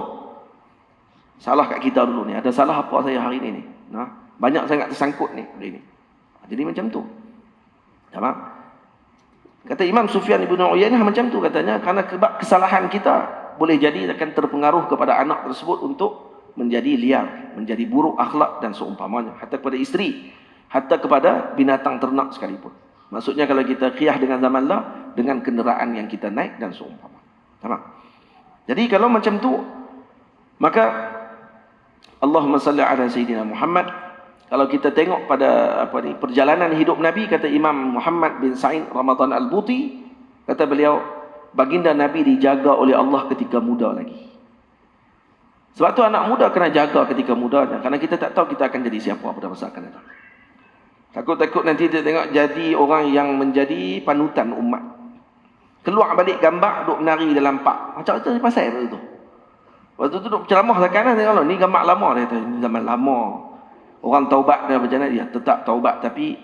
Speaker 1: Salah kat kita dulu ni. Ada salah apa saya hari ni ni. Nah, banyak sangat tersangkut ni hari ni. Jadi macam tu. Faham? Kata Imam Sufyan Ibnu Uyainah macam tu katanya, karena kesalahan kita boleh jadi akan terpengaruh kepada anak tersebut untuk menjadi liar, menjadi buruk akhlak dan seumpamanya. Hatta kepada isteri, hatta kepada binatang ternak sekalipun. Maksudnya kalau kita qiyah dengan zaman lah, dengan kenderaan yang kita naik dan seumpamanya. Faham? Jadi kalau macam tu, maka Allahumma salli ala Sayyidina Muhammad. Kalau kita tengok pada perjalanan hidup Nabi, kata Imam Muhammad bin Sa'id Ramadan Al-Buti, kata beliau, baginda Nabi dijaga oleh Allah ketika muda lagi. Sebab tu anak muda kena jaga ketika mudanya, karena kita tak tahu kita akan jadi siapa pada masa akan datang. Takut-takut nanti kita tengok jadi orang yang menjadi panutan umat. Keluar balik gambar duk menari dalam park. Macam tu pasal apa tu? Waktu tu duk ceramah kanan tengok ni gambar lama dia kata, ini zaman lama. Orang taubat dia macam mana? Dia tetap taubat, tapi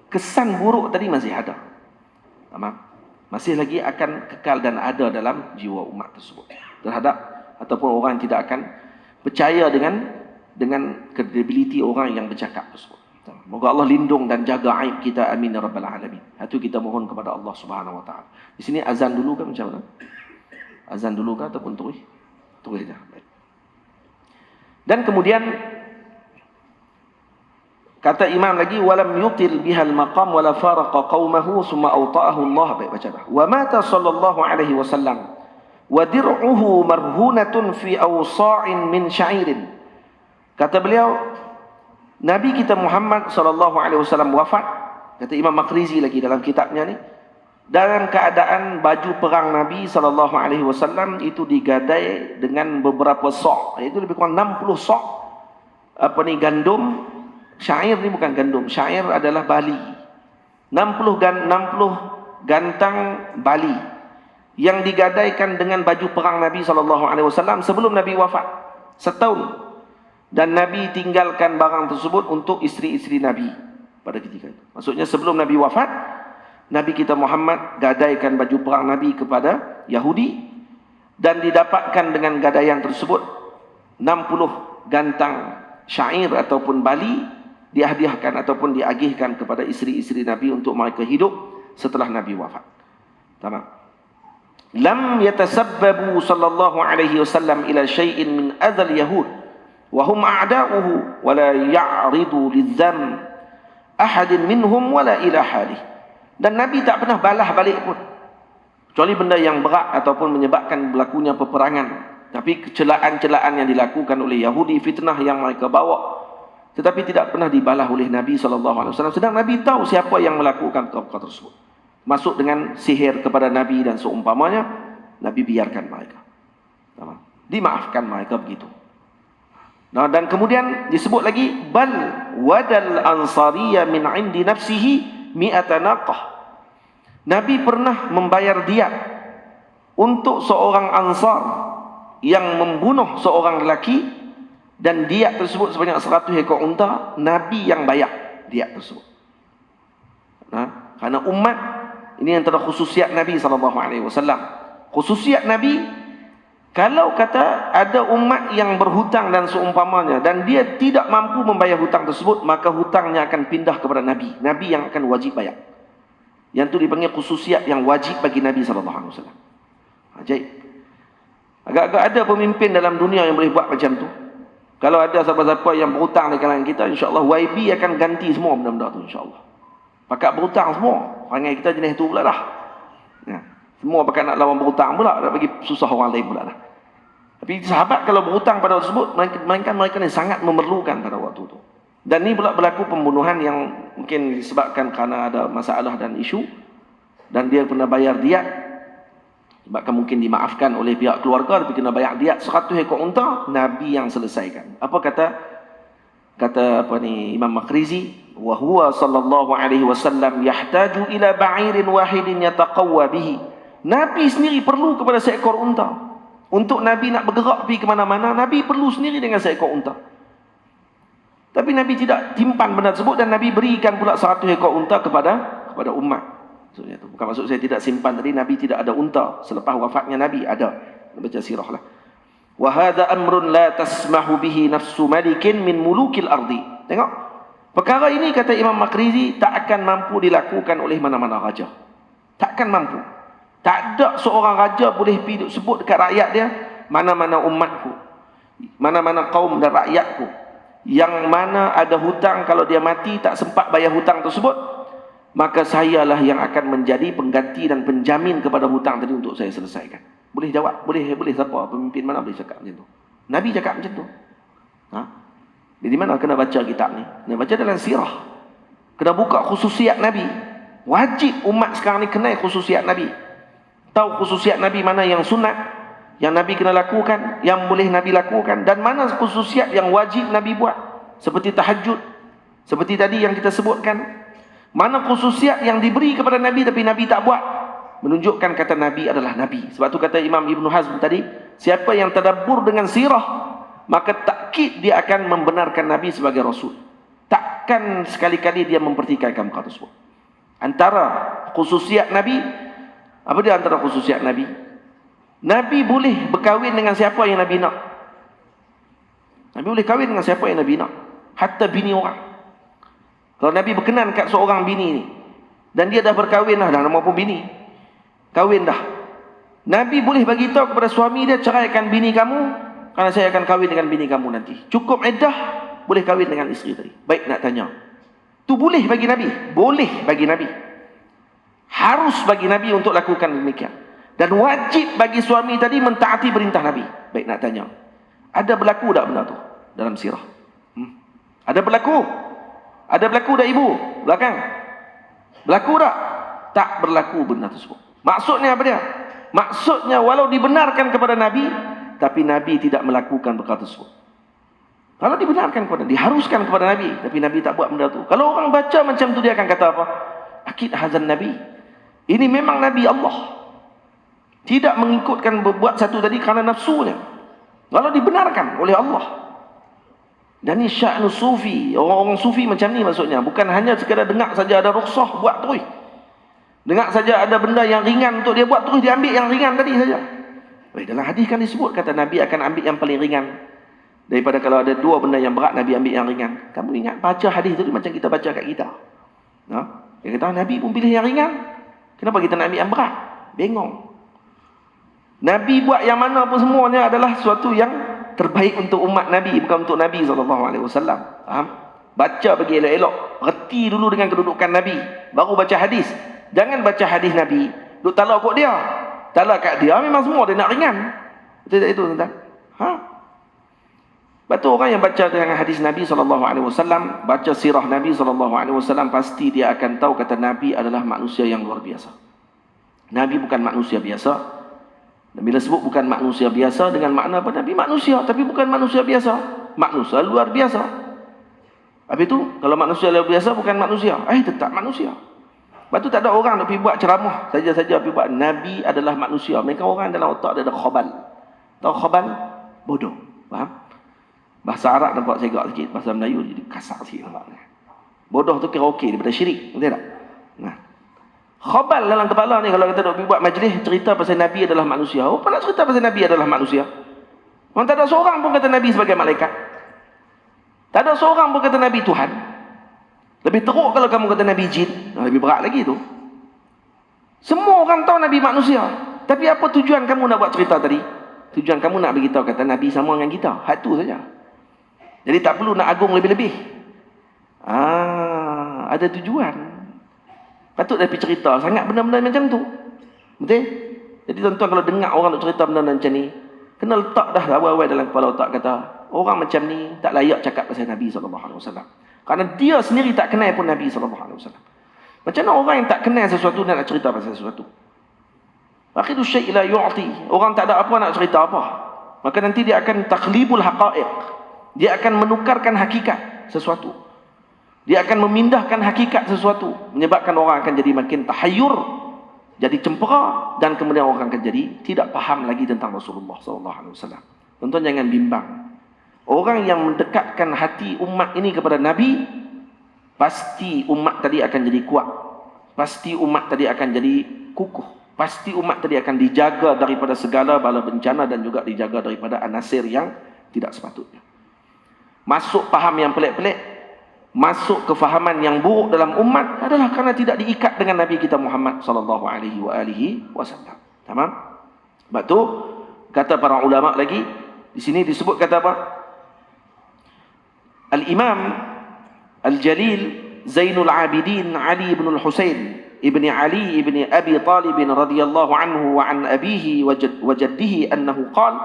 Speaker 1: kesan buruk tadi masih ada. Masih lagi akan kekal dan ada dalam jiwa umat tersebut. Terhadap ataupun orang yang tidak akan percaya dengan credibility orang yang bercakap tersebut. Moga Allah lindung dan jaga aib kita, amin ya rabbal alamin. Itu kita mohon kepada Allah Subhanahu wa taala. Di sini azan dulu kan macam mana? Azan dulu kan ataupun tulis? Tulis dah. Baik. Dan kemudian kata imam lagi, walam yutil bihal maqam wala faraqa qaumahu summa awta'ahu Allah. Baik, baca dah. Wa mata sallallahu alaihi wasallam wa dir'uhu marhunatun fi awsa'in min sya'irin. Kata beliau, Nabi kita Muhammad sallallahu alaihi wasallam wafat, kata Imam Maqrizi lagi dalam kitabnya ni, dalam keadaan baju perang Nabi sallallahu alaihi wasallam itu digadai dengan beberapa sok, iaitu lebih kurang 60 sok gandum. Syair ni bukan gandum, syair adalah bali. 60 gantang bali yang digadaikan dengan baju perang Nabi sallallahu alaihi wasallam sebelum Nabi wafat setahun. Dan Nabi tinggalkan barang tersebut untuk isteri-isteri Nabi pada ketika itu. Maksudnya sebelum Nabi wafat, Nabi kita Muhammad gadaikan baju perang Nabi kepada Yahudi, dan didapatkan dengan gadaian tersebut 60 gantang syair ataupun bali, dihadiahkan ataupun diagihkan kepada isteri-isteri Nabi untuk mereka hidup setelah Nabi wafat. Tamam. Lam yatasabbabu sallallahu alaihi wasallam ila syai'in min adzal yahud wa hum a'da'uhu wa la ya'ridu lidzam ahadin minhum wala ila halih. Dan Nabi tak pernah balas balik pun, kecuali benda yang berat ataupun menyebabkan berlakunya peperangan. Tapi celaan-celaan yang dilakukan oleh Yahudi, fitnah yang mereka bawa, tetapi tidak pernah dibalas oleh Nabi SAW. Sedang Nabi tahu siapa yang melakukan perkara tersebut, masuk dengan sihir kepada Nabi dan seumpamanya, Nabi biarkan mereka, dimaafkan mereka begitu. Nah, dan kemudian disebut lagi, bal wadal ansariya min indi nafsihi mi'ata naqah. Nabi pernah membayar diat untuk seorang Ansar yang membunuh seorang lelaki, dan diat tersebut sebanyak 100 ekor unta. Nabi yang bayar diat tersebut. Nah, karena umat ini antara khususiat Nabi SAW. Khususiat Nabi, kalau kata ada umat yang berhutang dan seumpamanya, dan dia tidak mampu membayar hutang tersebut, maka hutangnya akan pindah kepada Nabi. Nabi yang akan wajib bayar. Yang itu dipanggil khususiat yang wajib bagi Nabi SAW. Ajaib. Agak-agak ada pemimpin dalam dunia yang boleh buat macam tu. Kalau ada siapa-siapa yang berhutang di kalangan kita, insyaAllah YB akan ganti semua benda-benda tu, insyaAllah. Pakat berhutang semua. Panggil kita jenis tu pula dah. Ya. Semua pakat nak lawan berhutang pula, nak bagi susah orang lain pula dah. Tapi sahabat kalau berhutang pada waktu tersebut, melainkan mereka ni sangat memerlukan pada waktu itu. Dan ni pula berlaku pembunuhan yang mungkin disebabkan kerana ada masalah dan isu, dan dia pernah bayar diat, sebabkan mungkin dimaafkan oleh pihak keluarga, tapi kena bayar diat 100 ekor unta. Nabi yang selesaikan. Apa kata Imam Maqrizi, wa huwa sallallahu alaihi wasallam yahtaju ila ba'irin wahidin yataqawwa bihi. Nabi sendiri perlu kepada seekor unta. Untuk Nabi nak bergerak pergi ke mana-mana, Nabi perlu sendiri dengan seekor unta. Tapi Nabi tidak timpan benda tersebut, dan Nabi berikan pula 100 ekor unta kepada umat. Maksudnya itu. Bukan maksud saya tidak simpan tadi, Nabi tidak ada unta. Selepas wafatnya Nabi ada. Baca sirah lah. Wa hadha amrun la tasmahu bihi nafsu malikin min mulukil ardi. Tengok. Perkara ini, kata Imam Maqrizi, tak akan mampu dilakukan oleh mana-mana raja. Takkan mampu. Tak ada seorang raja boleh pergi sebut dekat rakyat dia, mana-mana umatku, mana-mana kaum dan rakyatku yang mana ada hutang, kalau dia mati tak sempat bayar hutang tersebut, maka sayalah yang akan menjadi pengganti dan penjamin kepada hutang tadi untuk saya selesaikan. Boleh jawab? Boleh siapa? Pemimpin mana boleh cakap macam tu? Nabi cakap macam tu. Di mana kena baca kitab ni? Kena baca dalam sirah. Kena buka khususiat Nabi. Wajib umat sekarang ni kenal khususiat Nabi. Tahu khususiat Nabi mana yang sunat, yang Nabi kena lakukan, yang boleh Nabi lakukan, dan mana khususiat yang wajib Nabi buat, seperti tahajud, seperti tadi yang kita sebutkan. Mana khususiat yang diberi kepada Nabi tapi Nabi tak buat, menunjukkan kata Nabi adalah Nabi. Sebab tu kata Imam Ibn Hazm tadi, siapa yang tadabbur dengan sirah, maka takkid dia akan membenarkan Nabi sebagai Rasul. Takkan sekali-kali dia mempertikaikan perkara tersebut. Antara khususiat Nabi, apa dia antara khususiat Nabi? Nabi boleh berkahwin dengan siapa yang Nabi nak. Nabi boleh kahwin dengan siapa yang Nabi nak. Hatta bini orang. Kalau Nabi berkenan kat seorang bini ni, Dan dia dah berkahwin dah maupun bini. Kahwin dah. Nabi boleh bagi tahu kepada suami dia, ceraikan bini kamu, kerana saya akan kahwin dengan bini kamu nanti. Cukup iddah, boleh kahwin dengan isteri tadi. Baik, nak tanya. Tu boleh bagi Nabi? Boleh bagi Nabi. Harus bagi Nabi untuk lakukan demikian. Dan wajib bagi suami tadi mentaati perintah Nabi. Baik, nak tanya. Ada berlaku tak benda tu dalam sirah? Ada berlaku? Ada berlaku tak ibu? Belakang? Berlaku tak? Tak berlaku benda tersebut. Maksudnya apa dia? Maksudnya walau dibenarkan kepada Nabi, tapi Nabi tidak melakukan perkara tersebut. Kalau dibenarkan kepada, diharuskan kepada Nabi, tapi Nabi tak buat benda tu. Kalau orang baca macam tu, dia akan kata apa? Akid hazan Nabi. Ini memang Nabi Allah. Tidak mengikutkan berbuat satu tadi kerana nafsunya. Kalau dibenarkan oleh Allah. Dan ini sya'nu sufi. Orang-orang sufi macam ni maksudnya. Bukan hanya sekadar dengar saja ada rukhsah, buat terus. Dengar saja ada benda yang ringan untuk dia buat, terus dia ambil yang ringan tadi saja. Baik, dalam hadis kan disebut, kata Nabi akan ambil yang paling ringan. Daripada kalau ada dua benda yang berat, Nabi ambil yang ringan. Kamu ingat baca hadis tu macam kita baca kat kita. Dia kata Nabi pun pilih yang ringan. Kenapa kita nak ambil yang berat? Bengong. Nabi buat yang mana pun semuanya adalah sesuatu yang terbaik untuk umat Nabi, bukan untuk Nabi SAW. Faham? Baca bagi elok-elok. Reti dulu dengan kedudukan Nabi, baru baca hadis. Jangan baca hadis Nabi duk talak kot dia. Talak kat dia memang semua dia nak ringan. Betul tak itu, tuan-tuan? Betul, orang yang baca dengan hadis Nabi SAW, baca sirah Nabi SAW, pasti dia akan tahu kata Nabi adalah manusia yang luar biasa. Nabi bukan manusia biasa. Dan bila sebut bukan manusia biasa, dengan makna apa? Nabi manusia, tapi bukan manusia biasa. Manusia luar biasa. Habis itu, kalau manusia luar biasa bukan manusia, tetap manusia. Lepas tu tak ada orang nak pergi buat ceramah saja-saja pergi buat Nabi adalah manusia. Mereka orang dalam otak dia ada khabal. Tahu khabal? Bodoh. Faham? Bahasa Arab nampak segak sikit, bahasa Melayu jadi kasar sikit nampaknya. Bodoh tu kira okey daripada syirik, betul tak? Nah. Khabal dalam kepala ni kalau kita nak pergi buat majlis cerita pasal Nabi adalah manusia. Apa nak cerita pasal Nabi adalah manusia? Orang tak ada seorang pun kata Nabi sebagai malaikat. Tak ada seorang pun kata Nabi Tuhan. Lebih teruk kalau kamu kata Nabi jin, lebih berat lagi tu. Semua orang tahu Nabi manusia. Tapi apa tujuan kamu nak buat cerita tadi? Tujuan kamu nak beritahu kata Nabi sama dengan kita. Hak tu saja. Jadi tak perlu nak agung lebih-lebih. Ada tujuan. Patut dah pergi cerita sangat benda-benda macam tu. Betul? Jadi tuan-tuan kalau dengar orang nak cerita benda macam ni, kena letak dah awal-awal dalam kepala otak kata, orang macam ni tak layak cakap pasal Nabi SAW. Kerana dia sendiri tak kenal pun Nabi SAW. Macam mana orang yang tak kenal sesuatu nak cerita pasal sesuatu? Akhidu syai' la yu'ti. Orang tak ada apa nak cerita apa. Maka nanti dia akan takhlibul haqa'iq. Dia akan menukarkan hakikat sesuatu. Dia akan memindahkan hakikat sesuatu. Menyebabkan orang akan jadi makin tahayyur, jadi cempera, dan kemudian orang akan jadi tidak faham lagi tentang Rasulullah SAW. Tuan-tuan jangan bimbang. Orang yang mendekatkan hati umat ini kepada Nabi, pasti umat tadi akan jadi kuat. Pasti umat tadi akan jadi kukuh. Pasti umat tadi akan dijaga daripada segala bala bencana dan juga dijaga daripada anasir yang tidak sepatutnya. Masuk faham yang pelik-pelik, masuk kefahaman yang buruk dalam umat adalah kerana tidak diikat dengan Nabi kita Muhammad SAW. Tamam? Sebab tu kata para ulama lagi, di sini disebut kata apa? Al-Imam Al-Jalil Zainul Abidin Ali ibn al-Husain ibni Ali ibni Abi Talib radhiyallahu anhu wa an abihi wa jaddihi annahu qala,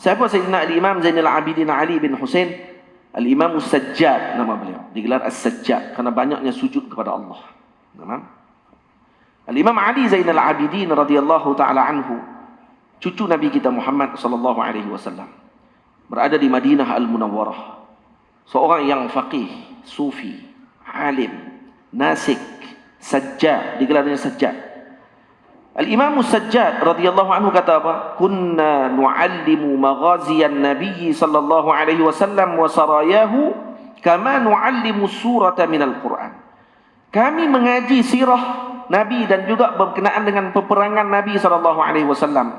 Speaker 1: siapa Sayyidina Al-Imam Zainul Abidin Ali bin Husain? Al-Imam As-Sajjad nama beliau, digelar As-Sajjad kerana banyaknya sujud kepada Allah. Tamam? Al-Imam Ali Zainul Abidin radhiyallahu taala anhu, cucu Nabi kita Muhammad sallallahu alaihi wasallam, berada di Madinah Al-Munawwarah. Seorang yang faqih, sufi, alim, nasik, sajjad, digelarnya Sajjad. Al-Imam As-Sajjad radhiyallahu anhu kata apa? Kunna nu'allimu maghaziyan Nabi sallallahu alaihi wasallam wa sarayahu kama nu'allimu surata minal Quran. Kami mengaji sirah Nabi dan juga berkenaan dengan peperangan Nabi sallallahu alaihi wasallam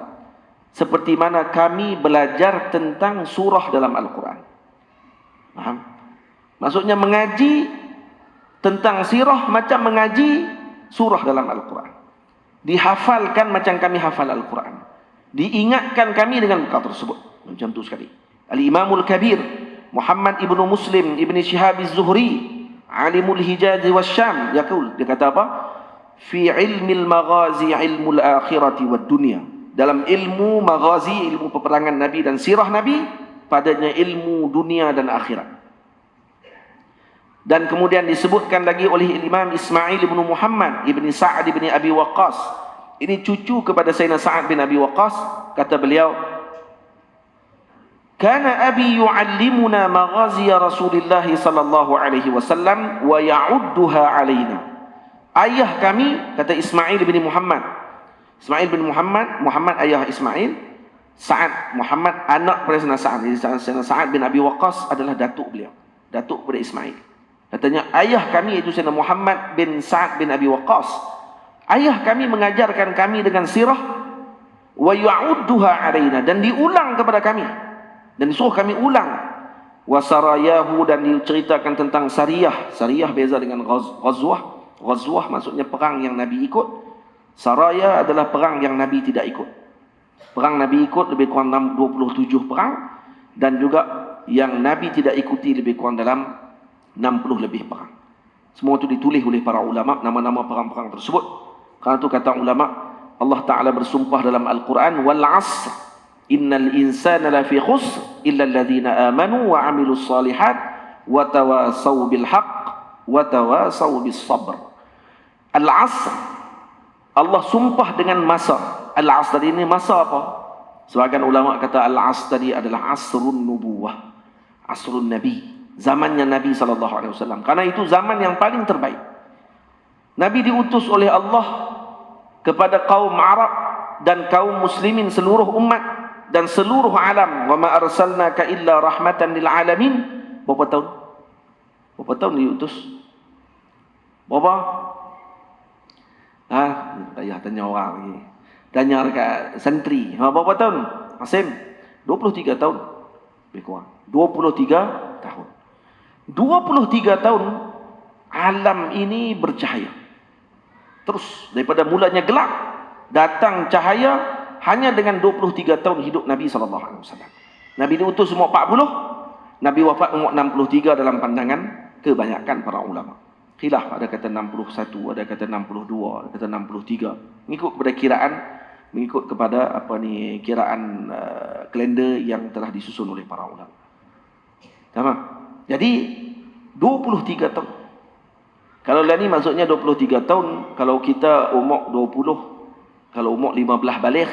Speaker 1: seperti mana kami belajar tentang surah dalam Al-Quran. Faham? Maksudnya mengaji tentang sirah macam mengaji surah dalam Al-Quran. Dihafalkan macam kami hafal Al-Quran. Diingatkan kami dengan perkara tersebut. Macam tu sekali. Al-Imamul Kabir Muhammad ibnu Muslim ibni Shihab az-Zuhri alimul Hijaz wa Syam, dia kata apa? Fi ilmil maghazi ilmul akhirati wad dunya. Dalam ilmu maghazi, ilmu peperangan Nabi dan sirah Nabi, padanya ilmu dunia dan akhirat. Dan kemudian disebutkan lagi oleh Imam Ismail ibn Muhammad ibn Sa'ad ibn Abi Waqqas. Ini cucu kepada Sayyidina Sa'ad bin Abi Waqqas. Kata beliau, "Kana abi yu'allimuna maghaziya Rasulullah sallallahu alaihi wasallam wa ya'udduha alaina." Ayah kami, kata Ismail bin Muhammad. Ismail bin Muhammad, Muhammad ayah Ismail, Sa'ad Muhammad anak pada Sayyidina Sa'ad. Jadi Sayyidina Sa'ad bin Abi Waqqas adalah datuk beliau. Datuk kepada Ismail. Katanya ayah kami itu Sayyidina Muhammad bin Sa'ad bin Abi Waqqas. Ayah kami mengajarkan kami dengan sirah wa ya'udduha alaina, dan diulang kepada kami. Dan disuruh kami ulang. Wa sarayahu, dan diceritakan tentang sariyah. Sariyah beza dengan ghazwah. Ghazwah maksudnya perang yang Nabi ikut. Saraya adalah perang yang Nabi tidak ikut. Perang Nabi ikut lebih kurang 27 perang, dan juga yang Nabi tidak ikuti lebih kurang dalam 60 lebih perang. Semua itu ditulis oleh para ulama, nama-nama perang-perang tersebut. Karena itu kata ulama, Allah Ta'ala bersumpah dalam Al-Quran, wal asr innal insana lafi khusr illa alladhina amanu wa amilus salihat wa tawasaw bil haqq wa tawasaw bis sabr. Al-asr, Allah sumpah dengan masa. Al-asr tadi ini masa apa? Sebagian ulama kata al-asr tadi adalah asrun nubuwah, asrun nabi, zamannya Nabi SAW. Karena itu zaman yang paling terbaik. Nabi diutus oleh Allah kepada kaum Arab dan kaum muslimin seluruh umat dan seluruh alam. Wa ma arsalnaka illa rahmatan lil alamin. Berapa tahun? Berapa tahun diutus? Berapa? Ayah tanya orang lagi. Tanya dekat santri. Berapa tahun? Asim? 23 tahun. Lebih kurang. 23 tahun. 23 tahun alam ini bercahaya. Terus daripada mulanya gelap, datang cahaya hanya dengan 23 tahun hidup Nabi SAW. Nabi diutus umur 40, Nabi wafat umur 63 dalam pandangan kebanyakan para ulama. Khilaf, ada kata 61, ada kata 62, ada kata 63. Mengikut kepada kiraan, mengikut kepada kiraan kalender yang telah disusun oleh para ulama. Tamam. Jadi 23 tahun. Kalau lah ni maksudnya 23 tahun, kalau kita umur 20, kalau umur 15 balik,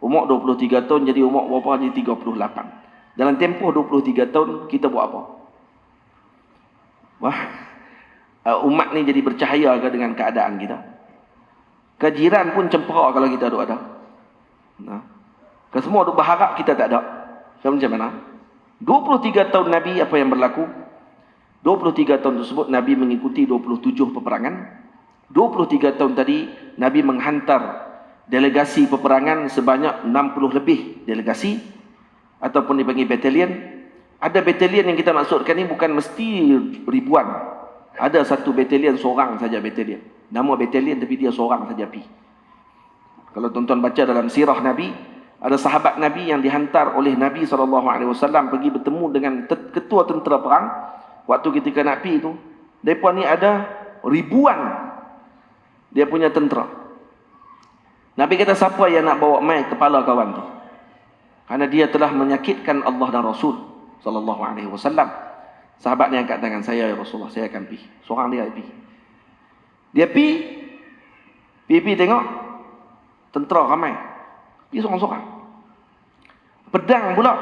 Speaker 1: umur 23 tahun jadi umur berapa? Jadi 38. Dalam tempoh 23 tahun kita buat apa? Wah, umat ni jadi bercahaya ke dengan keadaan kita? Kejiran pun cempera kalau kita ada. Nah, ke semua duk berharap kita tak ada. Macam mana? 23 tahun Nabi, apa yang berlaku? 23 tahun tersebut Nabi mengikuti 27 peperangan. 23 tahun tadi Nabi menghantar delegasi peperangan sebanyak 60 lebih delegasi, ataupun dipanggil batalion. Ada batalion yang kita maksudkan ni bukan mesti ribuan. Ada satu batalion, seorang saja batalion. Nama batalion tapi dia seorang saja pi. Kalau tuan-tuan baca dalam sirah Nabi, ada sahabat Nabi yang dihantar oleh Nabi SAW pergi bertemu dengan ketua tentera perang. Waktu ketika nak pergi itu, mereka ni ada ribuan dia punya tentera. Nabi kata, siapa yang nak bawa mai kepala kawan tu? Karena dia telah menyakitkan Allah dan Rasul SAW. Sahabat ni angkat tangan, saya ya Rasulullah, saya akan pergi. Seorang dia pergi. Dia pergi tengok tentera ramai. Pergi seorang-seorang. Pedang pula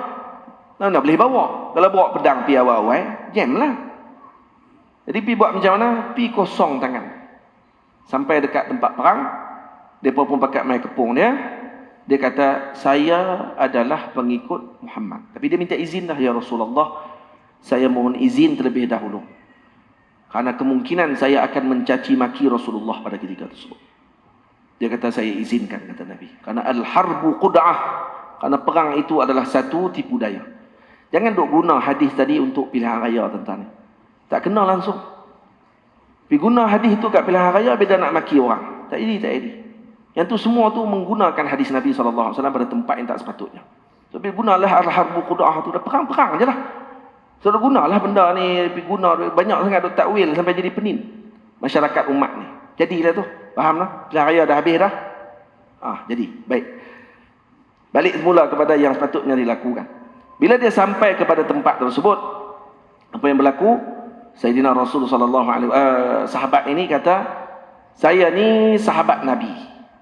Speaker 1: nak boleh bawa. Kalau bawa pedang pergi awal-awal, jam lah. Jadi pergi buat macam mana? Pergi kosong tangan. Sampai dekat tempat perang, mereka pun pakai mai kepung dia. Dia kata, saya adalah pengikut Muhammad. Tapi dia minta izin dah, ya Rasulullah, saya mohon izin terlebih dahulu. Karena kemungkinan saya akan mencaci maki Rasulullah pada ketika tersebut. Dia kata, saya izinkan, kata Nabi. Karena al-harbu qud'ah. Karena perang itu adalah satu tipu daya. Jangan duk guna hadis tadi untuk pilihan raya, tuan-tuan. Tak kena langsung. Pergi guna hadis tu kat pilihan raya, beda nak maki orang. Tak jadi. Yang tu semua tu menggunakan hadis Nabi SAW pada tempat yang tak sepatutnya. So, pergi gunalah al-harbu qudah tu, dah perang-perang je lah. So, dah gunalah benda ni, pergi guna, banyak sangat duk takwil sampai jadi penin masyarakat umat ni. Jadilah tu, faham lah? Pilihan raya dah habis dah. Jadi, baik. Balik semula kepada yang sepatutnya dilakukan. Bila dia sampai kepada tempat tersebut, apa yang berlaku? Sayyidina Rasul sahabat ini kata, saya ni sahabat Nabi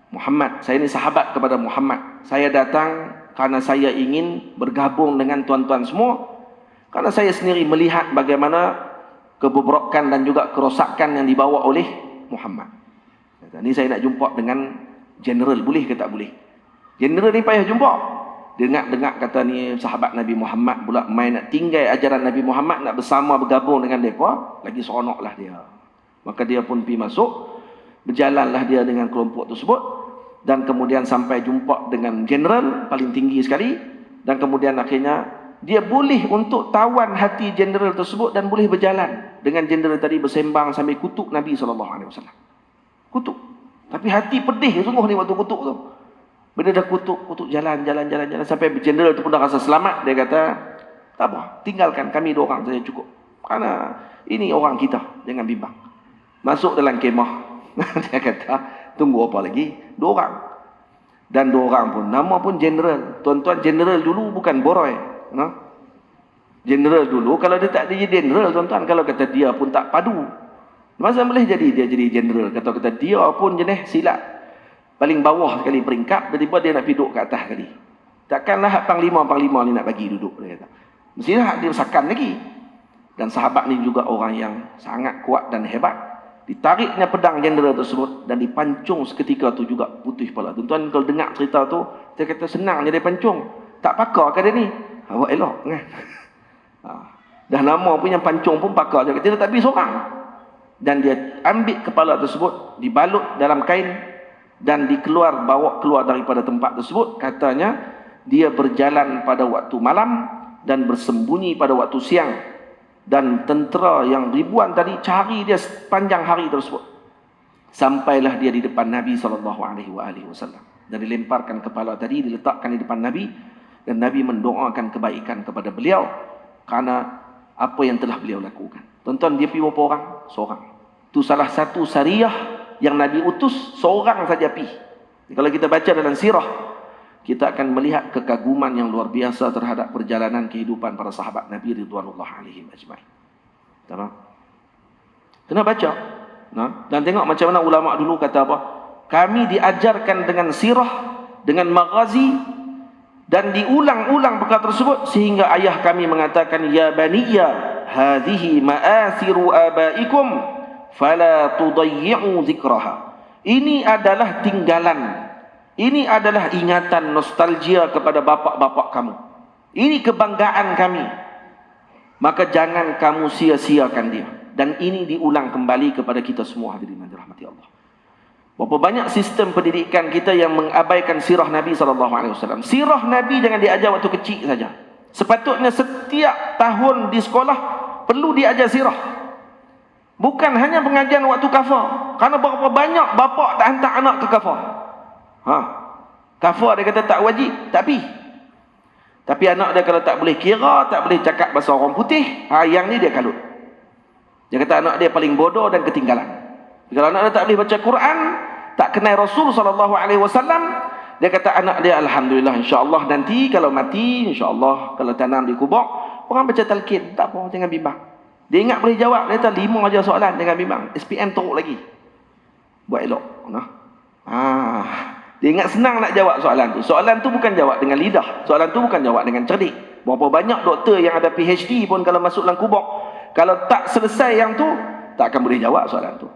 Speaker 1: Muhammad. Saya ni sahabat kepada Muhammad. Saya datang karena saya ingin bergabung dengan tuan-tuan semua. Karena saya sendiri melihat bagaimana kebobrokan dan juga kerosakan yang dibawa oleh Muhammad. Ini saya nak jumpa dengan general. Boleh ke tak boleh? General ni payah jumpa. Dengar kata ni sahabat Nabi Muhammad pula main nak tinggal ajaran Nabi Muhammad, nak bersama bergabung dengan mereka, lagi seronoklah dia. Maka dia pun pergi masuk, berjalanlah dia dengan kelompok tersebut, dan kemudian sampai jumpa dengan general paling tinggi sekali, dan kemudian akhirnya dia boleh untuk tawan hati general tersebut dan boleh berjalan dengan general tadi, bersembang sambil kutuk Nabi SAW. Kutuk. Tapi hati pedih sungguh ni waktu kutuk tu. Bila dah kutuk jalan sampai general tu pun dah rasa selamat, dia kata, tak apa, tinggalkan kami 2 orang saja cukup. Karena ini orang kita, jangan bimbang. Masuk dalam kemah. Dia kata, tunggu apa lagi? 2 orang. Dan 2 orang pun, nama pun general. Tuan-tuan, general dulu bukan boroi. General dulu, kalau dia tak jadi general, tuan-tuan, kalau kata dia pun tak padu, masa boleh jadi dia jadi general? Kata dia pun jenis silat paling bawah sekali peringkat, tiba-tiba dia nak duduk ke atas sekali. Takkanlah panglima ni nak bagi duduk, dia kata. Mestilah dia sakan lagi. Dan sahabat ni juga orang yang sangat kuat dan hebat. Ditariknya pedang jenderal tersebut dan dipancung seketika tu juga putih kepala. Tuan-tuan kalau dengar cerita tu, dia kata senang je dia pancung. Tak pakar ke dia ni? Awak elok kan? Dah nama pun yang pancung pun pakar je. Dia tak pergi seorang. Dan dia ambil kepala tersebut, dibalut dalam kain, dan bawa keluar daripada tempat tersebut. Katanya dia berjalan pada waktu malam dan bersembunyi pada waktu siang, dan tentera yang ribuan tadi cari dia sepanjang hari tersebut. Sampailah dia di depan Nabi SAW dan dilemparkan kepala tadi, diletakkan di depan Nabi, dan Nabi mendoakan kebaikan kepada beliau karena apa yang telah beliau lakukan. Tuan-tuan, dia pergi berapa orang? Seorang. Itu salah satu syariah yang Nabi utus, seorang saja pi. Kalau kita baca dalam sirah, kita akan melihat kekaguman yang luar biasa terhadap perjalanan kehidupan para sahabat Nabi ridwanullah alaihim ajma'in. Kena baca. Dan tengok macam mana ulama dulu kata apa? Kami diajarkan dengan sirah, dengan maghazi, dan diulang-ulang perkara tersebut sehingga ayah kami mengatakan, ya baniya, hadhihi ma'athiru abaikum fala tudayyi'u zikraha. Ini adalah tinggalan, ini adalah ingatan nostalgia kepada bapak-bapak kamu, ini kebanggaan kami, maka jangan kamu sia-siakan dia. Dan ini diulang kembali kepada kita semua hadirin yang dirahmati Allah. Berapa banyak sistem pendidikan kita yang mengabaikan sirah Nabi SAW. Sirah Nabi jangan diajar waktu kecil saja. Sepatutnya setiap tahun di sekolah perlu diajar sirah. Bukan hanya pengajian waktu kafar. Karena berapa banyak bapa tak hantar anak ke kafar. Kafar dia kata tak wajib, tak pi. Tapi anak dia kalau tak boleh kira, tak boleh cakap bahasa orang putih, yang ni dia kalut. Dia kata anak dia paling bodoh dan ketinggalan. Kalau anak dia tak boleh baca Quran, tak kenal Rasul SAW, dia kata anak dia alhamdulillah, insya-Allah nanti kalau mati, insya-Allah kalau tanam di kubur, orang baca talqin, tak apa, jangan bimbang. Dia ingat boleh jawab, dia kata 5 aja soalan, jangan bimbang. SPM teruk lagi. Buat elok. Dia ingat senang nak jawab soalan tu. Soalan tu bukan jawab dengan lidah. Soalan tu bukan jawab dengan cerdik. Berapa banyak doktor yang ada PhD pun kalau masuk dalam kubur, kalau tak selesai yang tu, tak akan boleh jawab soalan tu.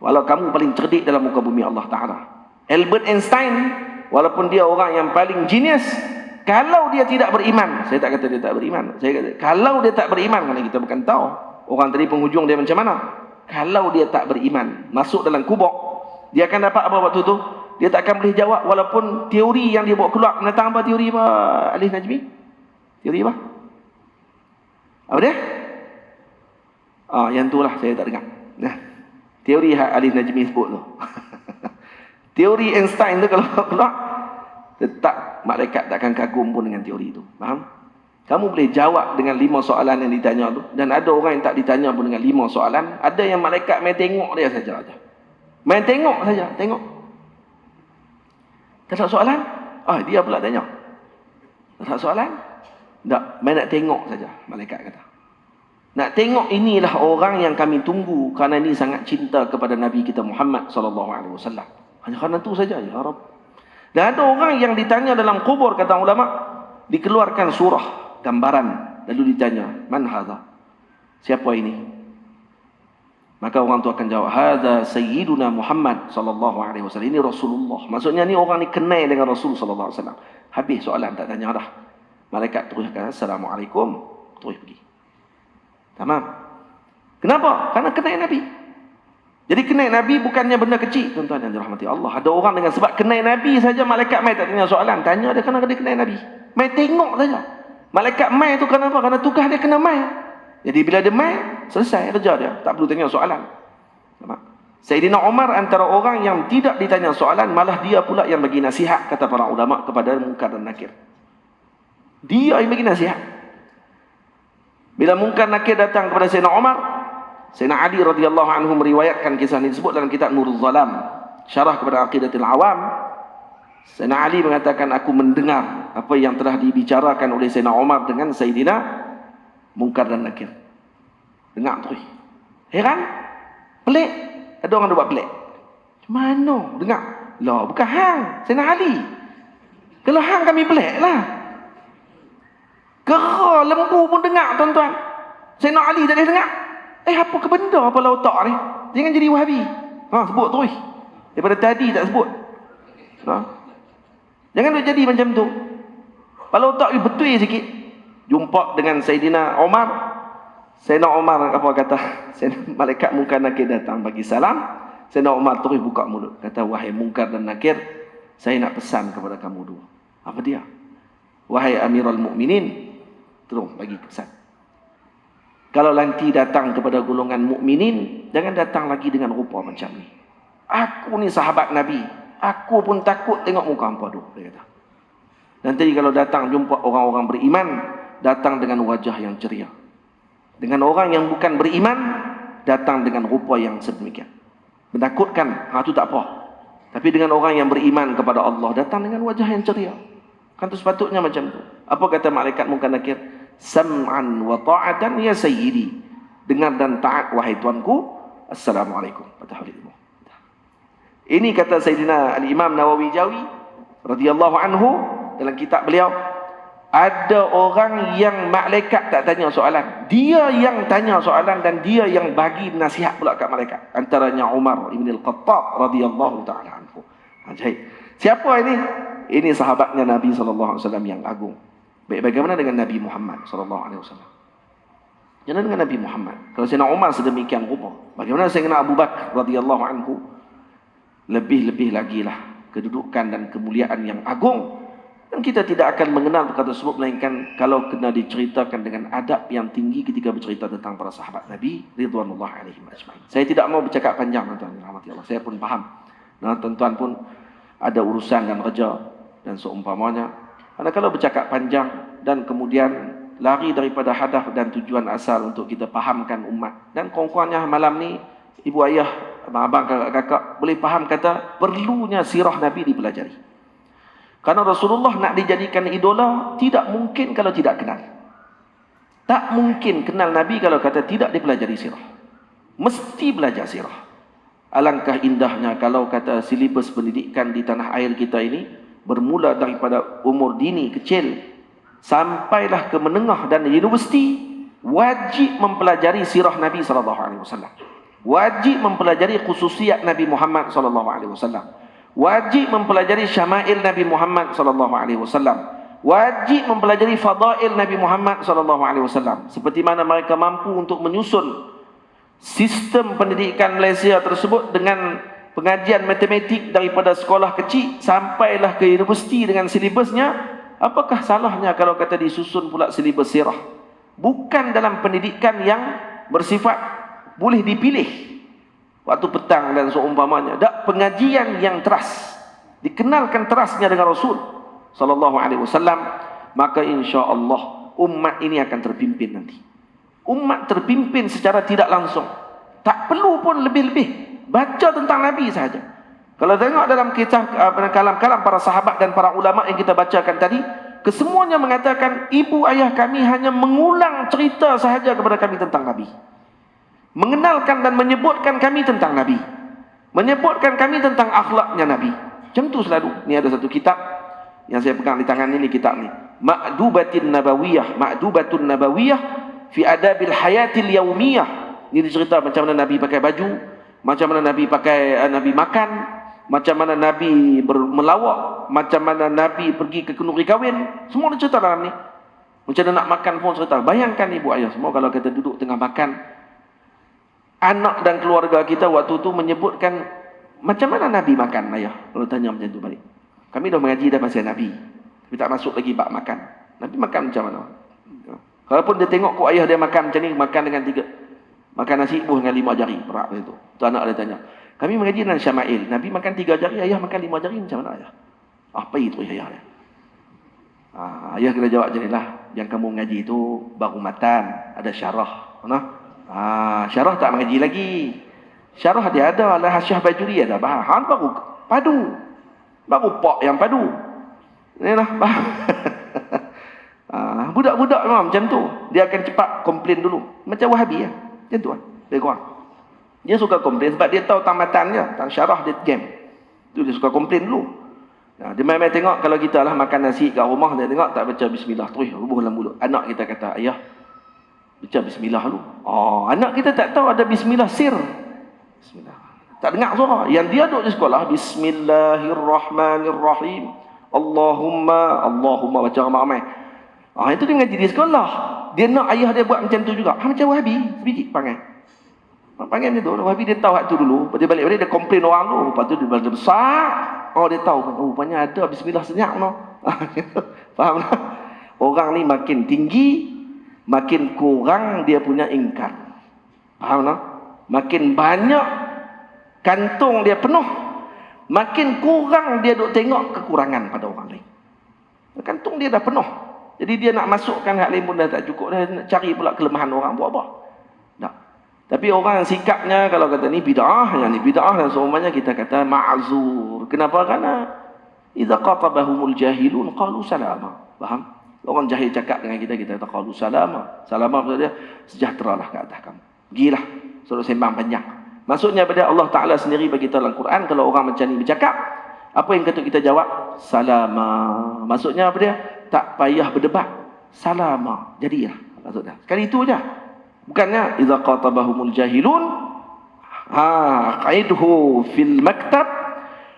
Speaker 1: Walau kamu paling cerdik dalam muka bumi Allah Ta'ala. Albert Einstein, walaupun dia orang yang paling genius, kalau dia tidak beriman, saya tak kata dia tak beriman, saya kata kalau dia tak beriman, mana kita bukan tahu orang tadi penghujung dia macam mana. Kalau dia tak beriman, masuk dalam kubur, dia akan dapat apa waktu tu? Dia tak akan boleh jawab walaupun teori yang dia bawa keluar. Menentang apa teori apa, Alif Najmi? Teori apa? Apa dia? Yang tu lah saya tak dengar. Teori Ali Najmi sebut tu. Teori Einstein tu kalau keluar, tetap malaikat takkan kagum pun dengan teori itu. Faham? Kamu boleh jawab dengan 5 soalan yang ditanya tu. Dan ada orang yang tak ditanya pun dengan 5 soalan. Ada yang malaikat main tengok dia saja. Main tengok saja. Tengok. Tak ada soalan? Dia pula tanya. Tak ada soalan? Tak. Main nak tengok saja. Malaikat kata. Nak tengok inilah orang yang kami tunggu. Kerana ini sangat cinta kepada Nabi kita Muhammad SAW. Hanya kerana itu saja. Ya Rabb. Dan ada orang yang ditanya dalam kubur, kata ulama, dikeluarkan surah, gambaran, lalu ditanya, man hadha? Siapa ini? Maka orang tu akan jawab, hadha sayyiduna Muhammad sallallahu alaihi wasallam. Ini Rasulullah. Maksudnya ni orang ni kenal dengan Rasul sallallahu alaihi wasallam. Habis soalan, tak tanya dah. Malaikat teruskan, assalamualaikum, terus pergi. Tamam. Kenapa? Karena kenal Nabi. Jadi kenal Nabi bukannya benda kecil, tuan-tuan yang dirahmati Allah. Ada orang dengan sebab kenal Nabi saja, malaikat mai tak tanya soalan. Tanya dia kerana dia kenal Nabi. Mai tengok saja. Malaikat mai tu kenapa? Kerana tugas dia kena mai. Jadi bila dia mai, selesai kerja dia. Tak perlu tanya soalan. Sayyidina Umar antara orang yang tidak ditanya soalan, malah dia pula yang bagi nasihat, kata para ulama, kepada Munkar dan Nakir. Dia yang bagi nasihat. Bila Munkar Nakir datang kepada Sayyidina Umar, Sayyidina Ali radhiyallahu anhu meriwayatkan kisah ini, disebut dalam kitab Nurul Zalam, syarah kepada Aqidatul Awam. Sayyidina Ali mengatakan, aku mendengar apa yang telah dibicarakan oleh Sayyidina Umar dengan Sayyidina Munkar dan Nakir. Dengar tu. Heran? Pelik? Ada orang buat pelik. Mana? Dengar. Lah, bukan hang, Sayyidina Ali. Kalau hang kami pelik lah. Kera lembu pun dengar, tuan-tuan. Sayyidina Ali tak boleh dengar. Apa ke benda apa otak ni? Jangan jadi Wahabi. Sebut terus. Daripada tadi tak sebut. Jangan dia jadi macam tu. Kalau otak ni betul sikit. Jumpa dengan Sayyidina Umar. Sayyidina Umar apa kata? Malaikat Munkar Nakir datang bagi salam. Sayyidina Umar terus buka mulut. Kata, wahai Munkar dan Nakir, saya nak pesan kepada kamu dua. Apa dia? Wahai Amirul Mukminin, tolong bagi pesan. Kalau nanti datang kepada golongan mukminin, jangan datang lagi dengan rupa macam ni. Aku ni sahabat Nabi. Aku pun takut tengok muka hampa tu. Dia kata. Nanti kalau datang jumpa orang-orang beriman, datang dengan wajah yang ceria. Dengan orang yang bukan beriman, datang dengan rupa yang sedemikian. Menakutkan, itu tak apa. Tapi dengan orang yang beriman kepada Allah, datang dengan wajah yang ceria. Kan tu sepatutnya macam tu. Apa kata malaikat Munkar Nakir? Sam'an wa ta'atan ya sayyidi. Dengar dan taat wahai tuanku. Assalamualaikum. Ini kata Sayyidina Al-Imam Nawawi Jawi radhiyallahu anhu dalam kitab beliau, ada orang yang malaikat tak tanya soalan. Dia yang tanya soalan dan dia yang bagi nasihat pula kat malaikat. Antaranya Umar Ibn Al-Khattab radhiyallahu ta'ala anhu. Siapa ini? Ini sahabatnya Nabi SAW yang agung. Baik, bagaimana dengan Nabi Muhammad SAW? Jangan dengan Nabi Muhammad. Kalau Sayyidina Umar sedemikian rupa, bagaimana Sayyidina Abu Bakar radhiyallahu anhu? Lebih-lebih lagi lah kedudukan dan kemuliaan yang agung. Dan kita tidak akan mengenal perkara tersebut melainkan kalau kena diceritakan dengan adab yang tinggi ketika bercerita tentang para sahabat Nabi ridwanullah alaihim ajmain. Saya tidak mau bercakap panjang, tuan-tuan rahmati Allah. Saya pun faham. Nah, tuan-tuan pun ada urusan dan kerja dan seumpamanya. Karena kalau bercakap panjang dan kemudian lari daripada hadaf dan tujuan asal untuk kita fahamkan umat. Dan kurang-kurangnya malam ni, ibu ayah, abang, kakak-kakak boleh faham kata perlunya sirah Nabi dipelajari. Karena Rasulullah nak dijadikan idola, tidak mungkin kalau tidak kenal. Tak mungkin kenal Nabi kalau kata tidak dipelajari sirah. Mesti belajar sirah. Alangkah indahnya kalau kata silibus pendidikan di tanah air kita ini bermula daripada umur dini kecil sampailah ke menengah dan universiti, wajib mempelajari sirah Nabi SAW. Wajib mempelajari khususiat Nabi Muhammad SAW. Wajib mempelajari syama'il Nabi Muhammad SAW. Wajib mempelajari fadail Nabi Muhammad SAW. Seperti mana mereka mampu untuk menyusun sistem pendidikan Malaysia tersebut dengan pengajian matematik daripada sekolah kecil sampailah ke universiti dengan silibusnya. Apakah salahnya kalau kata disusun pula silibus sirah? Bukan dalam pendidikan yang bersifat boleh dipilih. waktu petang dan seumpamanya. Tak pengajian yang teras, dikenalkan terasnya dengan Rasul sallallahu alaihi wasallam, maka insya-Allah umat ini akan terpimpin nanti. Umat terpimpin secara tidak langsung. Tak perlu pun lebih-lebih baca tentang Nabi saja. Kalau tengok dalam kisah kalam-kalam para sahabat dan para ulama yang kita bacakan tadi, kesemuanya mengatakan ibu ayah kami hanya mengulang cerita sahaja kepada kami tentang Nabi. Mengenalkan dan menyebutkan kami tentang Nabi. Menyebutkan kami tentang akhlaknya Nabi. Macam tu selalu. Ni ada satu kitab yang saya pegang di tangan ini, kitab ni. Ma'dubatun Nabawiyah fi adabil hayatil yaumiyah. Ini cerita macam mana Nabi pakai baju, macam mana Nabi Nabi makan, macam mana Nabi melawak, macam mana Nabi pergi ke kenduri kahwin. Semua ada cerita dalam ni. Macam mana nak makan pun cerita. Bayangkan ibu ayah semua kalau kita duduk tengah makan, anak dan keluarga kita waktu tu menyebutkan macam mana Nabi makan, ayah. Kalau tanya macam tu balik. Kami dah mengaji dah pasal Nabi, tapi tak masuk lagi bab makan. Nabi makan macam mana? Kalaupun dia tengok kok ayah dia makan macam ni, makan dengan makan nasi buah dengan 5 jari, berat macam tu. Tu anak dia tanya. Kami mengaji dengan Syama'il, Nabi makan 3 jari, ayah makan 5 jari, macam mana ayah? Apa itu ayah dia? Ayah kena jawab macam inilah. Yang kamu mengaji itu baru matan, ada syarah. Syarah tak mengaji lagi. Syarah dia ada, Al-Hasyah Bajuri ada bahan, baru padu. Baru pak yang padu. Inilah bahan. Budak-budak memang macam tu. Dia akan cepat komplain dulu. Macam Wahabi ya. Macam tu kan. Dia suka komplain sebab dia tahu tamatannya. Tang syarah dia game. Tu dia suka komplain dulu. Dia main-main tengok kalau kita lah makan nasi kat rumah, dia tengok tak baca bismillah terus rubuh dalam mulut. Anak kita kata, ayah baca bismillah dulu. Anak kita tak tahu ada bismillah sir. Bismillah. Tak dengar suara. Yang dia duduk di sekolah, bismillahirrahmanirrahim. Allahumma baca ramai-ramai. Itu dia ngaji di sekolah. Dia nak ayah dia buat macam tu juga. Macam Wahabi, sebiji panggil. Panggil macam tu. Wahabi dia tahu hak tu dulu. Lepas dia balik-balik dia komplain orang tu. Lepas tu dia besar. Dia tahu. Rupanya ada bismillah senyap no. Faham tak? Orang ni makin tinggi, makin kurang dia punya ingkar. Faham tak? Makin banyak kantung dia penuh, makin kurang dia duk tengok kekurangan pada orang lain. Kantung dia dah penuh. Jadi dia nak masukkan hak lain pun dah tak cukup. Dia nak cari pula kelemahan orang. Buat apa? Tak. Tapi orang sikapnya kalau kata ni bid'ah, yang ni bid'ah dan semuanya kita kata ma'zur. Kenapa? Karena idza qatabahumul jahilun qalu salama. Faham? Orang jahil cakap dengan kita kata qalu salama. Salama maksud dia sejahteralah ke atas kamu. Gilah. Suruh sembang panjang. Maksudnya pada Allah Ta'ala sendiri bagi kita dalam Quran, kalau orang macam ni bercakap, apa yang kata kita jawab? Salama. Maksudnya apa dia? Tak payah berdebat. Salama. Jadilah. Maksudnya. Sekali itu aja. Bukannya idza qatabahumul jahilun qaidhu fil maktab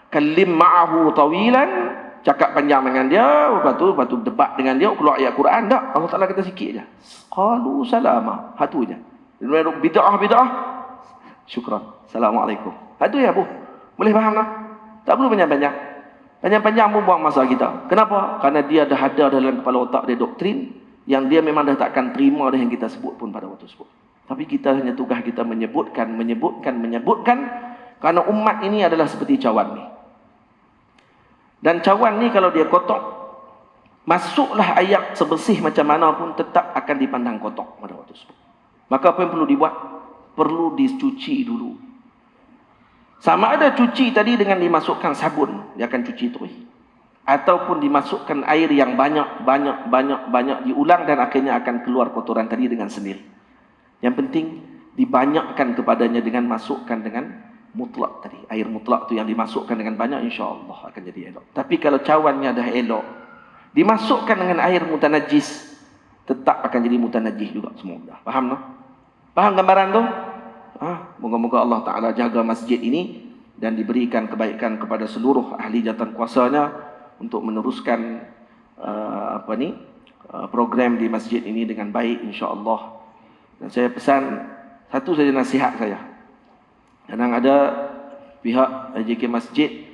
Speaker 1: kallim ma'ahu tawilan, cakap panjang dengan dia, lepas tu debat dengan dia, keluar ayat Quran. Tak. Allah Ta'ala kata sikit aja. Qalu salama. Hatu aja. Bid'ah. Syukran. Assalamualaikum. Itu ya Bu. Boleh faham tak? Tak perlu banyak-banyak. Panjang-panjang pun buang masa kita. Kenapa? Karena dia dah ada dalam kepala otak dia doktrin yang dia memang dah takkan terima dah yang kita sebut pun pada waktu sebut. Tapi kita hanya tugas kita menyebutkan. Karena umat ini adalah seperti cawan ni. Dan cawan ni kalau dia kotor, masuklah ayat sebersih macam mana pun tetap akan dipandang kotor pada waktu sebut. Maka apa yang perlu dibuat? Perlu dicuci dulu. Sama ada cuci tadi dengan dimasukkan sabun, dia akan cuci terus. Ataupun dimasukkan air yang banyak diulang dan akhirnya akan keluar kotoran tadi dengan sendiri. Yang penting dibanyakkan kepadanya dengan masukkan dengan mutlak tadi. Air mutlak tu yang dimasukkan dengan banyak, insya-Allah akan jadi elok. Tapi kalau cawannya dah elok, dimasukkan dengan air mutanajis, tetap akan jadi mutanajis juga semua. Faham tak? Faham gambaran tu? Moga-moga Allah Ta'ala jaga masjid ini dan diberikan kebaikan kepada seluruh ahli jawatan kuasanya untuk meneruskan program di masjid ini dengan baik, insya-Allah. Dan saya pesan satu saja nasihat saya. Kadang ada pihak JK Masjid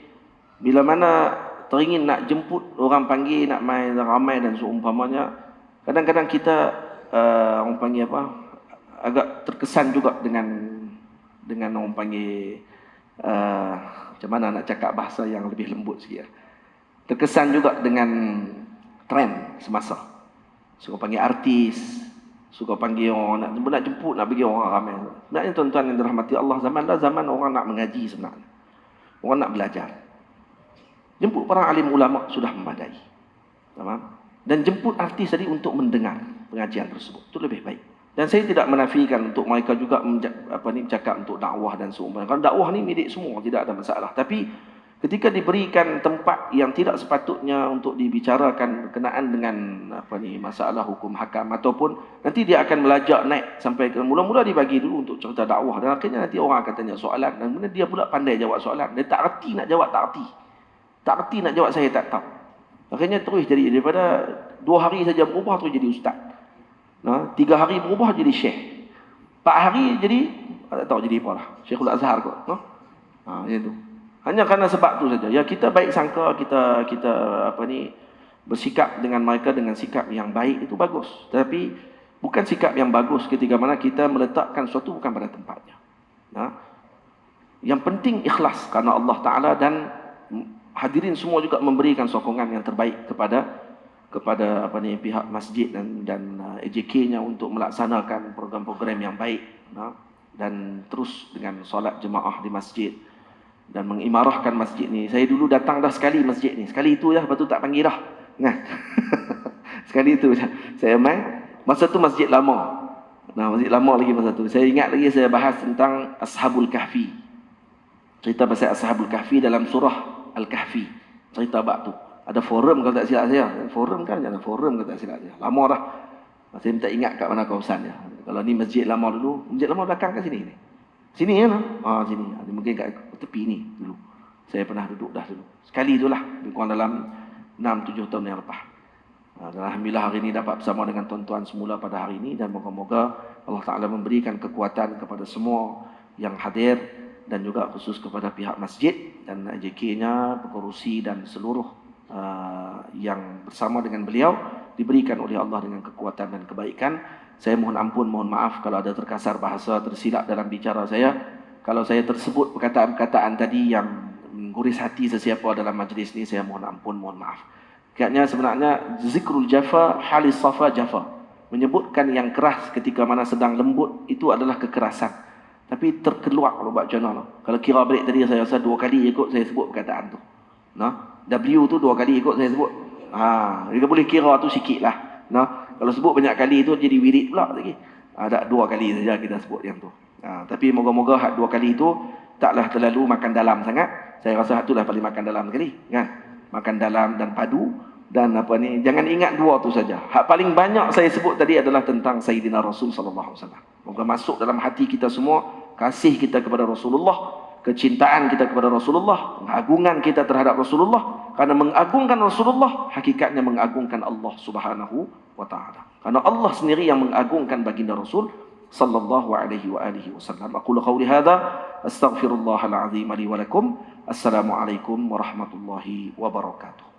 Speaker 1: bila mana teringin nak jemput orang panggil, nak main ramai dan seumpamanya, kadang-kadang kita orang panggil agak terkesan juga dengan dengan orang panggil macam mana nak cakap bahasa yang lebih lembut sikit. Terkesan juga dengan trend semasa. Suka panggil artis, suka panggil orang nak jemput, nak bagi orang ramai. Sebenarnya tuan-tuan yang dirahmati Allah, zaman orang nak mengaji sebenarnya. Orang nak belajar. Jemput para alim ulama sudah memadai. Faham? Dan jemput artis tadi untuk mendengar pengajian tersebut. Itu lebih baik. Dan saya tidak menafikan untuk mereka juga bercakap untuk dakwah dan seumpamanya. Kalau dakwah ni milik semua, tidak ada masalah. Tapi ketika diberikan tempat yang tidak sepatutnya untuk dibicarakan berkenaan dengan masalah hukum hakam, ataupun nanti dia akan melajak naik sampai ke mula-mula dibagi dulu untuk cerita dakwah, dan akhirnya nanti orang akan tanya soalan, dan kemudian dia pula pandai jawab soalan. Dia tak erti nak jawab, tak erti nak jawab, saya tak tahu. Akhirnya terus jadi, daripada 2 hari saja berubah terus jadi ustaz. 3 hari berubah jadi syekh. 4 hari jadi tak tahu jadi apa lah. Syekhul Azhar kot. Itu. Hanya kerana sebab tu saja. Ya, kita baik sangka, kita bersikap dengan mereka dengan sikap yang baik, itu bagus. Tapi bukan sikap yang bagus ketika mana kita meletakkan sesuatu bukan pada tempatnya. Yang penting ikhlas kerana Allah Taala, dan hadirin semua juga memberikan sokongan yang terbaik kepada pihak masjid dan AJK-nya untuk melaksanakan program-program yang baik, dan terus dengan solat jemaah di masjid dan mengimarahkan masjid ni. Saya dulu datang dah sekali masjid ni, sekali itu dah, lepas tu tak panggil dah. Sekali itu saya main. Masa tu masjid lama. Masjid lama lagi masa tu. Saya ingat lagi saya bahas tentang Ashabul Kahfi. Cerita pasal Ashabul Kahfi dalam surah Al-Kahfi. Cerita bab tu. Ada forum kalau tak silap saya. Forum kan, jangan forum kalau tak silap saya. Lama dah. Saya minta ingat kat mana kawasannya. Kalau ni masjid lama dulu, masjid lama belakang kat sini ni. Sini kan? Sini. Mungkin kat tepi ni dulu. Saya pernah duduk dah dulu. Sekali itulah, lebih kurang dalam 6-7 tahun yang lepas. Dan alhamdulillah hari ini dapat bersama dengan tuan-tuan semula pada hari ini, dan moga-moga Allah Taala memberikan kekuatan kepada semua yang hadir, dan juga khusus kepada pihak masjid dan AJK-nya, pengurusi dan seluruh yang bersama dengan beliau, diberikan oleh Allah dengan kekuatan dan kebaikan. Saya mohon ampun, mohon maaf kalau ada terkasar bahasa, tersilap dalam bicara saya. Kalau saya tersebut perkataan-perkataan tadi yang mengguris hati sesiapa dalam majlis ini, saya mohon ampun, mohon maaf. Kayaknya sebenarnya zikrul jafa halis safa jafa, menyebutkan yang keras ketika mana sedang lembut, itu adalah kekerasan. Tapi terkeluar kalau buat channel. Kalau kira balik tadi, saya rasa 2 kali ikut saya sebut perkataan tu. W tu 2 kali ikut saya sebut. Dia boleh kira tu sikit lah. Kalau sebut banyak kali tu jadi wirid pula lagi. Ada 2 kali saja kita sebut yang tu. Tapi moga-moga 2 kali itu taklah terlalu makan dalam sangat. Saya rasa itulah paling makan dalam sekali, kan? Makan dalam dan padu, dan jangan ingat 2 tu saja. Hak paling banyak saya sebut tadi adalah tentang Sayyidina Rasul sallallahu alaihi wasallam. Moga masuk dalam hati kita semua kasih kita kepada Rasulullah, kecintaan kita kepada Rasulullah, pengagungan kita terhadap Rasulullah. Karena mengagungkan Rasulullah hakikatnya mengagungkan Allah Subhanahu wa taala. Karena Allah sendiri yang mengagungkan baginda Rasul sallallahu alaihi wasallam. Aqulu qawli hadza astaghfirullahal azim li wa lakum. Assalamualaikum warahmatullahi wabarakatuh.